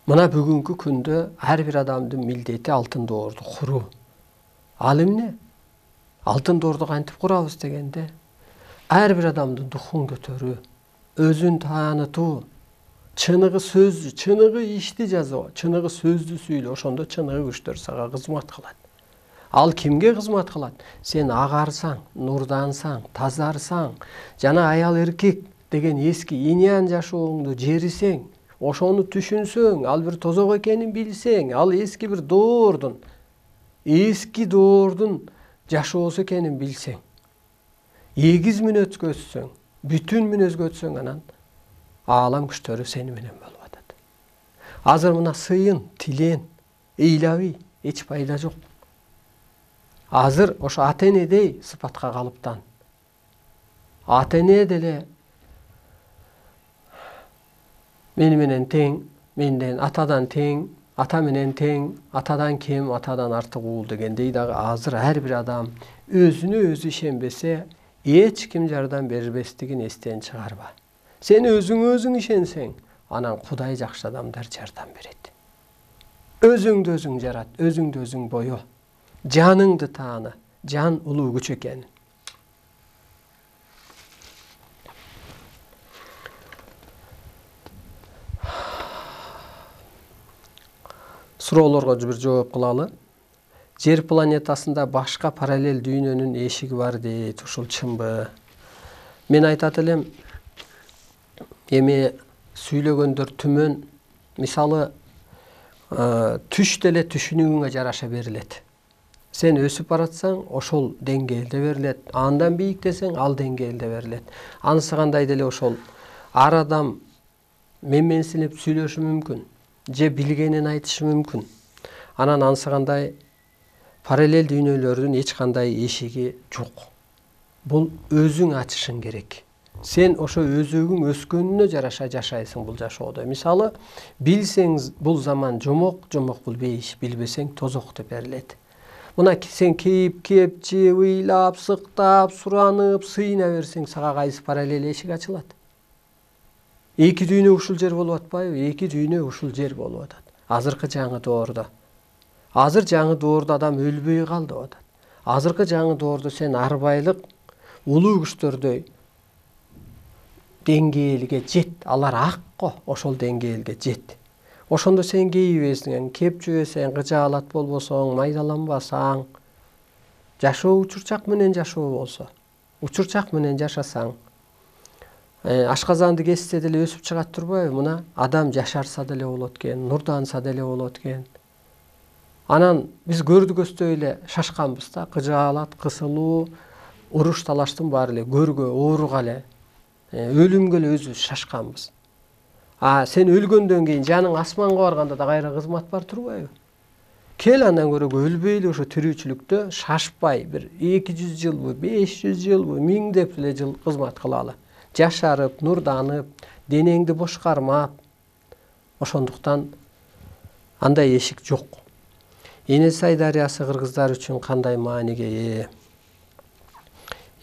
A: Мына бүгүнкү күндө ар бир адамдын милдети алтын доорду куруу. Ал эмне? Алтын доорду кантип курабыз дегенде, ар бир адамдын духун көтөрүү, өзүн таанытуу, чыныгы сөздү, чыныгы ишти жазуу, чыныгы сөздү сүйлөө, ошондо чыныгы күчтөр сага кызмат кылат. Ал кимге кызмат кылат? Сен агарсаң, нурдансаң, тазарсаң, жана аял эркек деген эски иньян жашооңду жерисең, ошону түшүнсөң, ал бир тозок экенин билсең, ал эски бир доордун, жашоосу экенин билсең, эгиз мүнөзгө өтсөң, бүтүн мүнөзгө өтсөң, анан аалам күчтөрү сени менен болуп атат. Азыр мына сыйын, тилен, ыйлабый, эч пайда жок. Азыр ошо ата-энедей сыпатка калыптан. Ата-эне деле мени менен тең, менден атадан тең, ата менен тең, атадан кем, атадан артык уул дегендей дагы азыр ар бир адам өзүнө өзү ишенбесе, эч ким жардам бербестигин эстен чыгарба. Сен өзүңө өзүң ишенсең, анан Кудай жакшы адамдар жардам берет. Өзүңдү өзүң жарат, өзүңдү өзүң бою. Жаныңды тааны, жан улуу күч экенин. Суроолорго бир жооп кылалы. Жер планетасында башка параллель дүйнөнүн эшиги бар дейт. Ушул чынбы? Мен айтат элем, эми сүйлөгөндөр түмөн, мисалы, түш деле түшүнүгүңө жараша берилет. Сен өсүп баратсаң, ошол деңгээлде берилет. Андан бийиктесең, ал деңгээлде берилет. Анысы кандай деле ошол. Ар адам менсинип сүйлөшү мүмкүн, же билгенин айтышы мүмкүн. Анан анысы кандай, параллель дүйнөлөрдүн эч кандай эшиги жок. Бул өзүң ачышың керек. Сен ошо өзөгүң өскөнүнө жараша жашайсың бул жашоодо. Мисалы, билсең бул заман жомок, жомок бул бейиш, билбесең тозок деп берилет. Мына сен кейип, жеп, ыйлап, сыктап, суранып, сыйына берсең, сага кайсы параллель эшик ачылат? Эки дүйнө ушул жер болуп атпайбы? Эки дүйнө ушул жер болуп атат. Азыркы жаңы доордо. Азыр жаңы доордо адам өлбөй калды деп атат. Азыркы жаңы доордо сен арбайлык, улуу күчтөрдөй деңгээлге жет. Алар акко, ошол деңгээлге жет. Ошондо сен кейибесиң, кеп жебесең, кыжаалат болбосоң, майдаланбасаң, жашоо учурчак менен жашоо болсо, учурчак менен жашасаң, ашказанды кессе деле өсүп чыгат турбайбы? Мына адам жашарса деле болот экен, нурданса деле болот экен. Анан биз көрдүгөстөй эле шашканбыз да, кыжаалат, кысылуу, уруш талаштын баары эле көргө, ооруга эле, өлүмгө эле өзүбүз шашканбыз. Сен өлгөндөн кийин жаның асманга барганда да кайра кызмат бар турбайбы? Кел андан көрөгө өлбөйлү ошо тирүүчүлүктө шашпай бир 200 жылбы, 500 жылбы, 1000 эле жыл кызмат кылалы. Жашарып, нурданып, денеңди бошкармап. Ошондуктан андай эшик жок. Энесай дарыясы кыргыздар үчүн кандай мааниге ээ?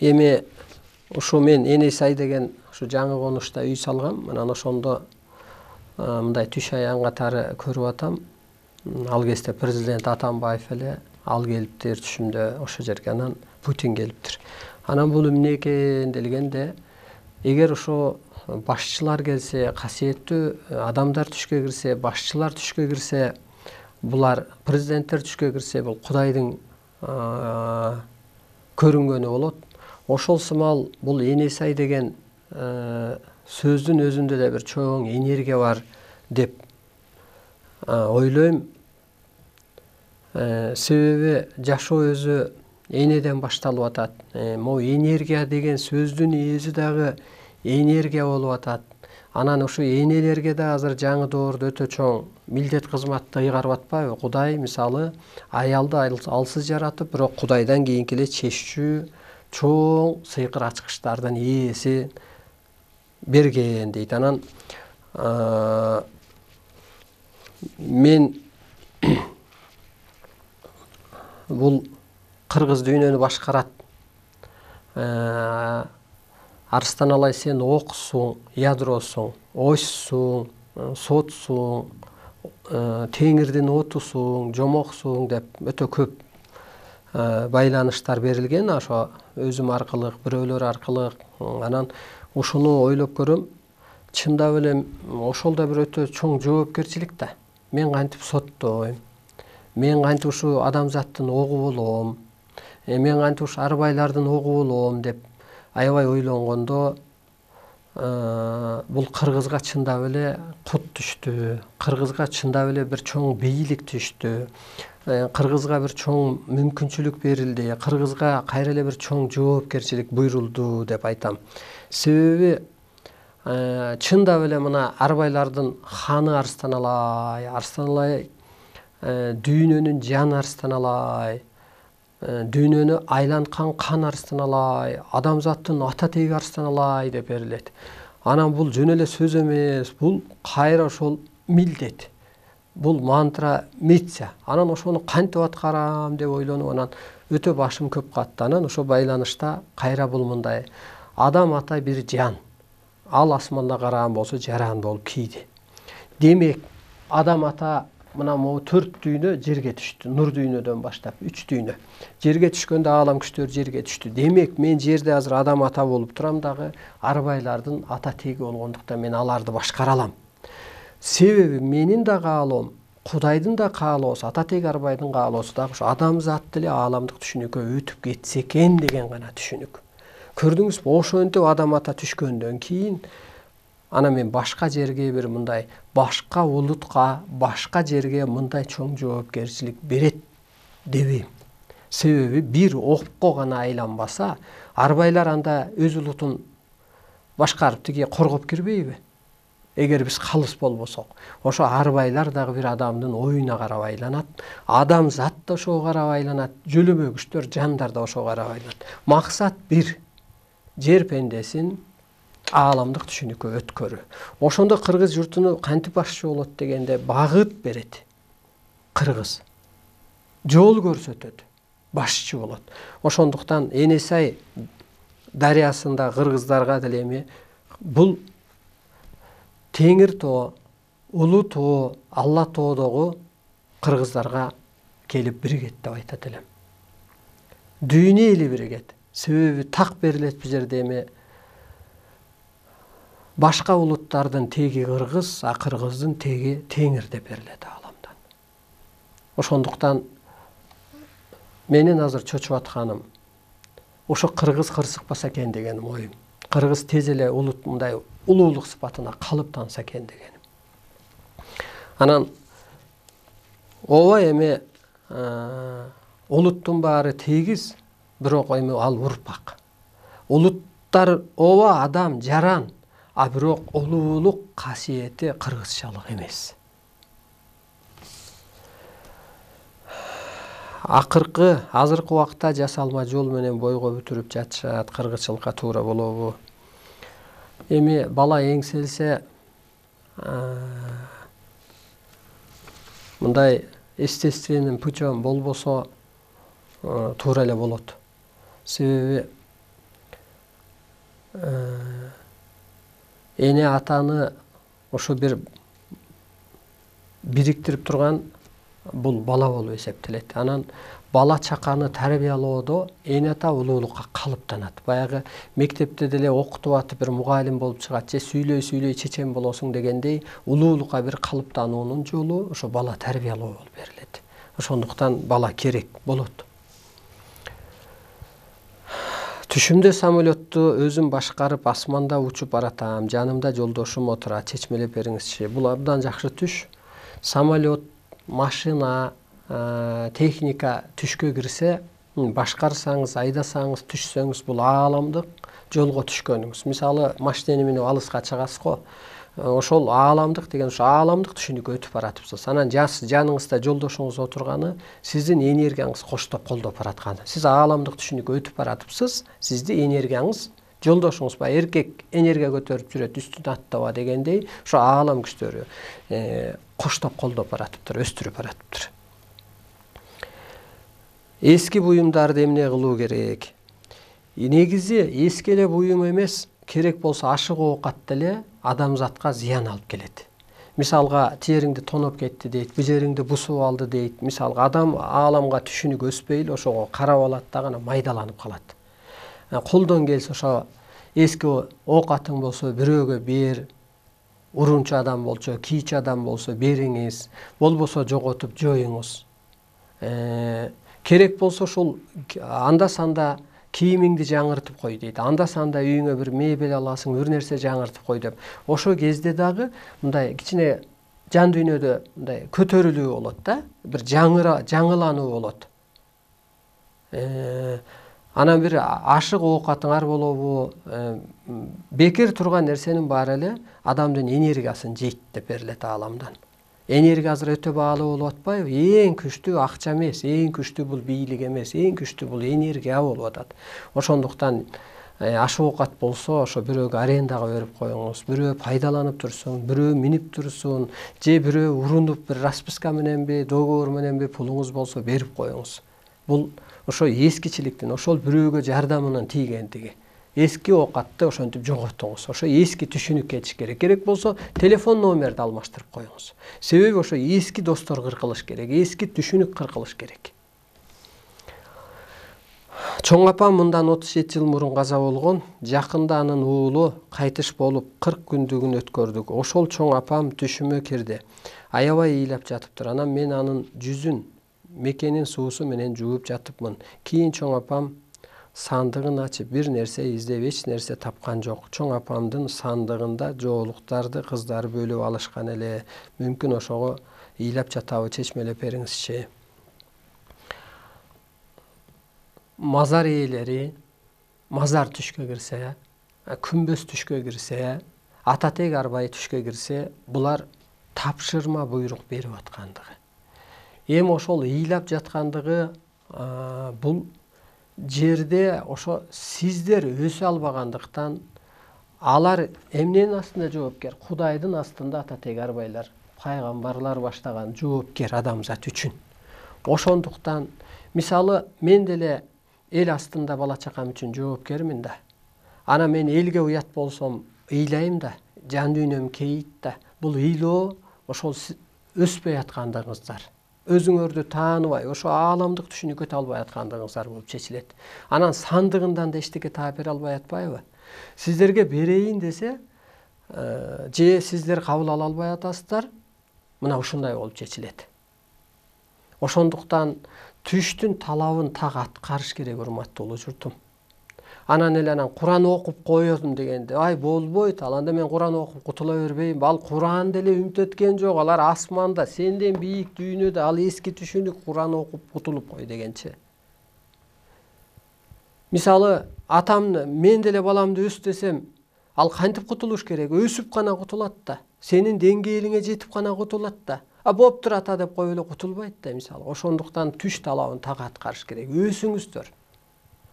A: Эми ушу мен Энесай деген ушу жаңы конушта үй салгам. Анан ошондо мындай түш аян катары көрүп атам. Ал кезде президент Атамбаев эле ал келиптир түшүмдө ошо жерге, анан Путин келиптир. Анан бул эмне экен делгенде, эгер ошо башчылар келсе, касиеттүү адамдар түшкө кирсе, башчылар түшкө кирсе, булар президенттер түшкө кирсе, бул Кудайдын көрүнгөнү болот. Ошол сымал бул Энесай деген сөздүн өзүндө да бир чоң энергия бар деп ойлойм. Себеби жашоо өзү энеден башталып атат. Могу энергия деген сөздүн өзү дагы энергия болуп атат. Анан ушу энелерге да азыр жаңы доордо өтө чоң милдет кызматты ыйгарып атпайбы? Кудай мисалы аялды алсыз жаратып, бирок Кудайдан кийинки эле чеччүү чоң сыйкыр ачкычтардын ээси берген дейт. Анан мен бул кыргыз дүйнөнү башкарат. Арстан Алай, сен оксуң, ядросуң, очсуң, сотсуң, теңирдин отусуң, жомоксуң деп өтө көп байланыштар берилген. Ошо өзүм аркылуу, бирөөлөр аркылуу. Анан ушуну ойлоп көрөм. Чындап эле ошол да бир өтө чоң жоопкерчилик да. Мен кантип соттойм? Мен кантип ушу адамзаттын огу болом? Мен кантип ушу арбайлардын огу болом деп аябай ойлонгондо бул кыргызга чындап эле кут түштү. Кыргызга чындап эле бир чоң бийлик түштү. Кыргызга бир чоң мүмкүнчүлүк берилди. Кыргызга кайра эле бир чоң жоопкерчилик буйрулду деп айтам. Себеби чындап эле мына арбайлардын ханы Арстан Алай, дүйнөнүн жаны Арстан Алай, дүйнөнү айланткан кан Арстан Алай, адамзаттын ата теги Арстан Алай деп берилет. Анан бул жөн эле сөз эмес, бул кайра ошол милдет. Бул мантра, миссия. Анан ошону кантип аткарам деп ойлонуп, анан өтө башым көп катты. Анан ошо байланышта кайра бул мындай: адам ата бир жан. Ал асманда караган болсо жаран болуп кийди. Демек, адам ата мына могу 4 дүйнө жерге түштү. Нур дүйнөдөн баштап 3 дүйнө. Жерге түшкөндө аалам күчтөр жерге түштү. Демек, мен жерде азыр адам ата болуп турам дагы, арбайлардын ата теги болгондуктан мен аларды башкара алам. Себеби менин да каалоом, Кудайдын да каалоосу, ата теги арбайдын каалоосу дагы ушу адамзат деле ааламдык түшүнүккө өтүп кетсе экен деген гана түшүнүк. Көрдүңүзбү? Ошентип адам ата түшкөндөн кийин ана мен башка жерге бир мындай, башка улутка, башка жерге мындай чоң жоопкерчилик берет дебейм. Себеби бир окко гана айланбаса, арбайлар анда өз улутун башкарып тиги коргоп кирбейби? Эгер биз калыс болбосок, ошо арбайлар дагы бир адамдын оюна карап айланат, адамзат да ошого карап айланат, жөлөмө күчтөр, жандар да ошого карап айланат. Максат бир: жер пендесин ааламдык түшүнүккө өткөрүү. Ошондо кыргыз журтуну кантип башчы болот дегенде багыт берет. Кыргыз жол көрсөтөт, башчы болот. Ошондуктан Энесай дарыясында кыргыздарга деле эми бул Теңир тоо, Улуу тоо, Алла тоодогу кыргыздарга келип биригет деп айтат элем. Дүйнө эли биригет. Себеби так берилет бул жерде эми башка улуттардын теги кыргыз, а кыргыздын теги Теңир деп берилет ааламдан. Ошондуктан менин азыр чочуп атканым ошо кыргыз кырсыкпаса экен деген оюм. Кыргыз тез эле улут мындай улуулук сыпатына калыптанса экен дегеним. Анан ооба эми улуттун баары тегиз, бирок эми ал урпак. Улуттар ооба адам, жаран, а бирок улуулук касиети кыргызчалык эмес. Азыркы убакта жасалма жол менен бойго бүтүрүп жатышат, кыргызчылыкка туура болобу? Эми бала эңселсе, мындай естественный путем болбосо туура эле болот. Себеби эне атаны ошо бир бириктирип турган бул бала болуп эсептелет. Анан бала чаканы тарбиялоодо эне ата улуулукка калыптанат. Баягы мектепте деле окутуп атып бир мугалим болуп чыгат же сүйлөй чечен болосуң дегендей улуулукка бир калыптануунун жолу ошо бала тарбиялоо болуп берилет. Ошондуктан бала керек болот. Түшүмдө самолетту өзүм башкарып асманда учуп баратам, жанымда жолдошум отурат, чечмелеп бериңизчи. Бул абдан жакшы түш. Самолет, машина, техника түшкө кирсе, башкарсаңыз, айдасаңыз, түшсөңүз бул ааламдык жолго түшкөнүңүз. Мисалы, машинени минип алыска чыгасыз го. Ошол ааламдык деген ошо ааламдык түшүнүккө өтүп баратыпсыз. Анан жаныңызда жолдошуңуз отурганы сиздин энергияңыз коштоп колдоп баратканы. Сиз ааламдык түшүнүккө өтүп баратыпсыз. Сизди энергияңыз жолдошуңуз баягы эркек энергия көтөрүп жүрөт, үстүн аттаба дегендей, ошо аалам күчтөрү коштоп колдоп баратыптыр, өстүрүп баратыптыр. Эски буюмдарды эмне кылуу керек? Негизи эски эле буюм эмес, керек болсо ашык оокат деле адамзатка зыян алып келет. Мисалга, териңди тоноп кетти дейт, бу жериңди бусуп алды дейт. Мисалга, адам ааламга түшүнүк өспөй эле ошого карап алат да гана майдаланып калат. Колдон келсе ошо эски оокатың болсо бирөөгө бер, урунчу адам болчу, кийчи адам болсо бериңиз, болбосо жоготуп жоюңуз. Керек болсо ошол анда санда кийимиңди жаңыртып кой дейт. Анда санда үйүңө бир мебель аласың, бир нерсе жаңыртып кой деп. Ошо кезде дагы мындай кичине жан дүйнөдө мындай көтөрүлүү болот да, бир жаңылануу болот. Анан бир ашык оокатыңар болобу, бекер турган нерсенин баары эле адамдын энергиясын жейт деп берилет ааламдан. Энергия азыр өтө баалуу болуп атпайбы? Эң күчтүү акча эмес, эң күчтүү бул бийлик эмес, эң күчтүү бул энергия болуп атат. Ошондуктан ашык оокат болсо, ошо бирөөгө арендага берип коюңуз, бирөө пайдаланып турсун, бирөө минип турсун, же бирөө урунуп бир расписка мененби, договор мененби пулуңуз болсо берип коюңуз. Бул ошо эскичиликтин, ошол бирөөгө жардамынын тийгендиги. Эски оокатты ошентип жоготуңуз. Ошо эски түшүнүк кетиш керек. Керек болсо телефон номерди алмаштырып коюңуз. Себеби ошо эски достор кыркылыш керек, эски түшүнүк кыркылыш керек. Чоң апам мындан 37 жыл мурун каза болгон. Жакында анын уулу кайтыш болуп 40 күндүгүн өткөрдүк. Ошол чоң апам түшүмө кирди. Аябай ыйлап жатыптыр. Анан мен анын жүзүн мекенин суусу менен жууп жатыпмын. Кийин чоң апам сандыгын ачып бир нерсе издеп эч нерсе тапкан жок. Чоң апамдын сандыгында жоолуктарды кыздар бөлүп алышкан эле. Мүмкүн ошого ыйлап жатабы, чечмелеп бериңизчи. Мазар ээлери мазар түшкө кирсе, күмбөз түшкө кирсе, Ататек Арбай түшкө кирсе, булар тапшырма буйрук берип аткандыгы. Эми ошол ыйлап жаткандыгы бул жерде ошо сиздер өсө албагандыктан алар эмненин астында жоопкер? Кудайдын астында Ататек Арбайлар, пайгамбарлар баштаган жоопкер адамзат үчүн. Ошондуктан мисалы мен деле эл астында бала чакам үчүн жоопкермин да. Ана мен элге уят болсом ыйлайм да, жан дүйнөм кейит да. Бул ыйлоо ошол өспөй аткандыгыңыздар. Өзүңөрдү тааныбай, ошо ааламдык түшүнүккө өтө албай аткандыгыңыздар болуп чечилет. Анан сандыгындан да эчтеке таап бере албай атпайбы? Сиздерге берейин десе, же сиздер кабыл ала албай атасыздар, мына ушундай болуп чечилет. Ошондуктан түштүн талабын так аткарыш керек, урматтуу журтум. Анан эле Куран окуп коем дегенде, ай болбойт, ал анда мен Куран окуп кутула бербейм. Ал Куран деле үмүт өткөн жок, алар асманда, сенден бийик дүйнөдө, ал эски түшүнүк, Куран окуп кутулуп кой дегенчи. Мисалы, атам мен деле баламды өс десем, ал кантип кутулуш керек? Өсүп гана кутулат да. Сенин деңгээлиңе жетип гана кутулат да. Болуптур ата деп коюп эле кутулбайт да, мисалы. Ошондуктан түш талабын так аткарыш керек. Өсүңүздөр.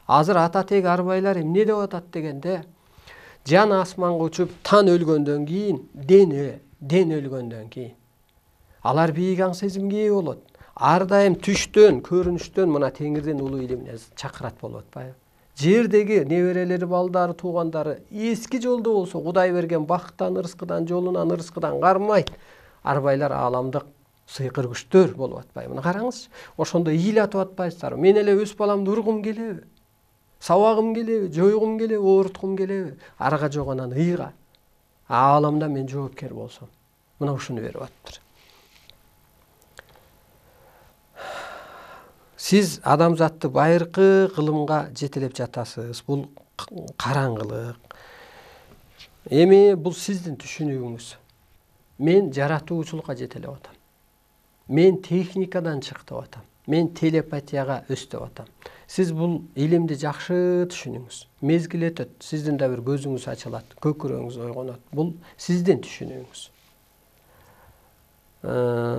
A: Азыр Ататек Арбайлар эмне деп атат дегенде, жан асманга учуп, тан өлгөндөн кийин, ден өлгөндөн кийин алар бийик аң сезимге ээ болот. Ар дайым түштөн, көрүнүштөн мына Теңирдин улуу илимине чакырат болуп атпайбы? Жердеги неберелери, балдары, туугандары эски жолдо болсо, Кудай берген бактан, ырыскыдан, жолунан, ырыскыдан кармайт. Арбайлар ааламдык сыйкыр күчтөр болуп атпайбы? Мына караңызчы. Ошондо ыйлатып атпайсыздарбы? Мен эле өз баламды ургум келеби? Сабагым келеби? Жоюгум келеби? Ооруткум келеби? Арга жок анан ыйга. Ааламда мен жоопкер болсом. Мына ушуну берип атыптыр. Сиз адамзатты байыркы кылымга жетелеп жатасыз. Бул караңгылык. Эми бул сиздин түшүнүгүңүз. Мен жаратуучулукка жетелеп атам. Мен техникадан чыктып атам. Мен телепатияга өстүп атам. Сиз бул илимди жакшы түшүнүңүз. Мезгил өтөт, сиздин да бир көзүңүз ачылат, көкүрөгүңүз ойгонот. Бул сиздин түшүнүгүңүз.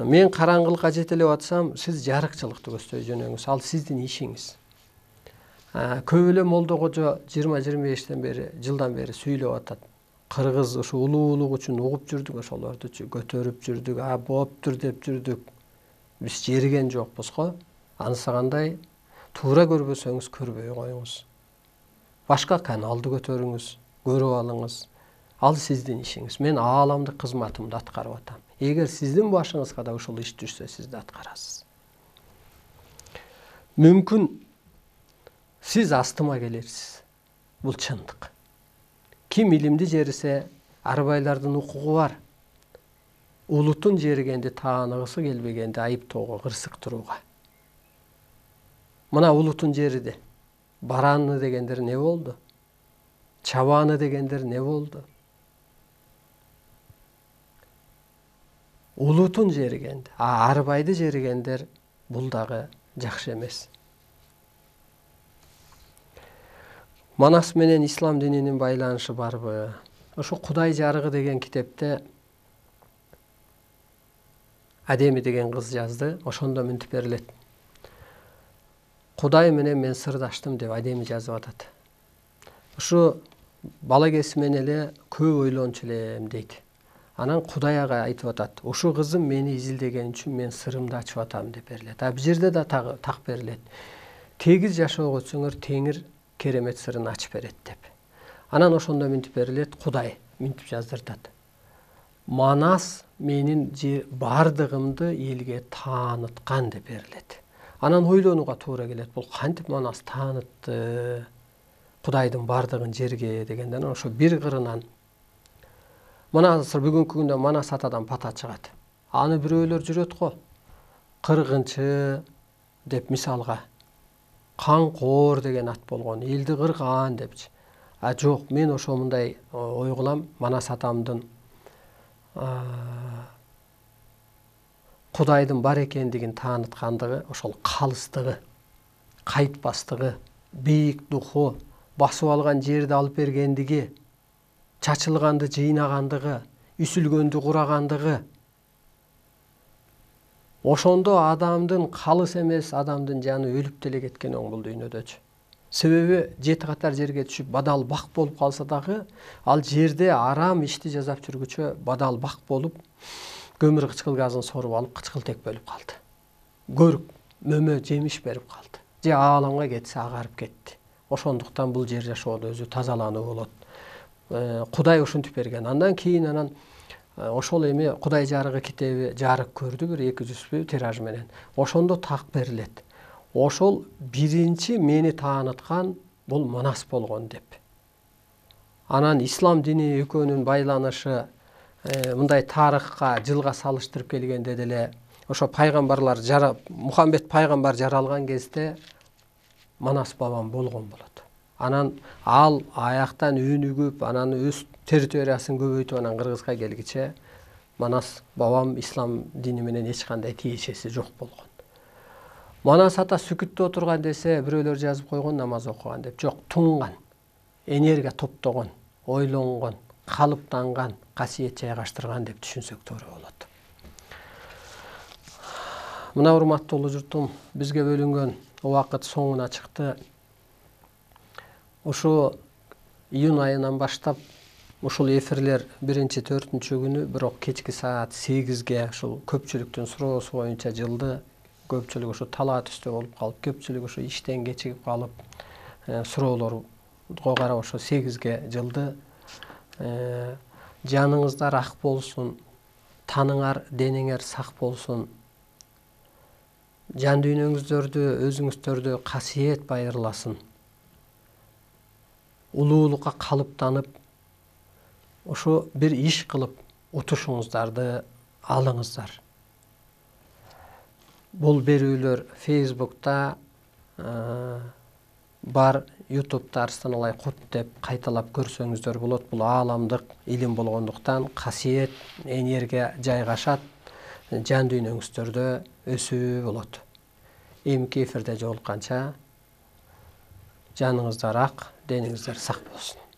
A: Мен караңгылыкка жетелеп атсам, сиз жарыкчылыкты көздөй жөнөңүз. Ал сиздин ишиңиз. Көп эле молдо кожо 20-25 жылдан бери сүйлөп атат. Кыргыз ушу улуулук үчүн угуп жүрдүк, ошолордучу көтөрүп жүрдүк, болуптур деп жүрдүк. Биз жериген жокпуз го. Анысы кандай? Туура көрбөсөңүз көрбөй коюңуз. Башка каналды көтөрүңүз, көрүп алыңыз. Ал сиздин ишиңиз. Мен ааламдык кызматымды аткарып атам. Эгер сиздин башыңызга да ушул иш түшсө, сиз да аткарасыз. Мүмкүн сиз астыма келерсиз. Бул чындык. Ким илимди жерисе, арбайлардын укугу бар. Улутун жергенди тааныгысы келбегенди айыптоого, кырсык турууга. Мына улутун жериди. Бараны дегендер не болду? Чабаны дегендер не болду? Улутун жергенди. Арбайды жергендер бул дагы жакшы эмес. Манас менен ислам дининин байланышы барбы? Ошо Кудай жарыгы деген китепте Адеми деген кыз жазды. Ошондо мынтип берилет. Кудай менен мен сырдаштым деп Адеми жазып атат. Ушу бала кезимен эле көп ойлончу элем дейт. Анан Кудай ага айтып атат. Ушу кызым мени изилдеген үчүн мен сырымды ачып атам деп берилет. Бул жерде да так берилет. Тегиз жашоого өтсөңөр Теңир керемет сырын ачып берет деп. Анан ошондо мынтип берилет. Кудай мынтип жаздыртат. Манас менин бардыгымды элге тааныткан деп берилет. Анан ойлонууга туура келет. Бул кантип Манас таанытты Кудайдын бардыгын жерге дегенден ошо бир кырынан бүгүнкү күндө Манас атадан пата чыгат. Аны бирөөлөр жүрөт го. Кыргынчы деп мисалга. Канкоор деген ат болгон. Элди кырган депчи. Жок, мен ошо мындай ой кылам. Манас атамдын Кудайдын бар экендигин тааныткандыгы, ошол калыстыгы, кайтпастыгы, бийик духу, басып алган жерди алып бергендиги, чачылганды жыйнагандыгы, үсүлгөндү курагандыгы. Ошондо адамдын калыс эмес, адамдын жаны өлүп деле кеткен оң бул дүйнөдөчү. Себеби 7 катар жерге түшүп бадал бак болуп калса дагы, ал жерде арам ишти жасап жүргүчө бадал бак болуп, көмүр кычкыл газын соруп алып кычкылтек болуп калды. Көрүк, мөмө, жемиш берип калды. Же ааламга кетсе агарып кетти. Ошондуктан бул жер жашоодо өзү тазалануу болот. Кудай ушинтип берген. Андан кийин ошол эми Кудай жарыгы китеби жарык көрдү, бир 200 тираж менен. Ошондо так берилет. Ошол биринчи мени тааныткан бул Манас болгон деп. Анан ислам дини экөөнүн байланышы мындай тарыхка, жылга салыштырып келгенде деле ошо пайгамбарлар Мухаммед пайгамбар жаралган кезде Манас бабам болгон болот. Анан ал аяктан өнүгүп, анан өз территориясын көбөйтүп, анан Кыргызга келгиче Манас бабам ислам дини менен эч кандай тиешеси жок болгон. Манас ата сүкүттө отурган десе, бирөөлөр жазып койгон намаз окуган деп. Жок, тунган, энергия топтогон, ойлонгон, калыптанган, касиет жайгаштырган деп түшүнсөк туура болот. Мына урматтуу улуу журтум, бизге бөлүнгөн убакыт соңуна чыкты. Ушу июнь айынан баштап ушул эфирлер 1-4 күнү, бирок кечки саат 8ге ушул көпчүлүктүн суроосу боюнча жылды. Көпчүлүк ушу талаа түстө болуп калып, көпчүлүк ушу иштен кечигип калып, суроолорго карап ошо 8ге жылды. Жаныңыздар ак болсун, таныңар, денеңер сак болсун. жан дүйнөңүздөрдү, өзүңүздөрдү касиет байырласын. Улуулукка калыптанып, ошо бир иш кылып утушуңуздарды алыңыздар. Бул берүүлөр Facebook'та бар, YouTube'да Арыстан Алай Кут деп кайталап көрсөңүздөр болот. Бул ааламдык илим болгондуктан касиет энергия жайгашат, жан дүйнөңүздөрдө өсүү болот. Эмки эфирде жолукканча жаныңыздар ак, дениңиздер сак болсун.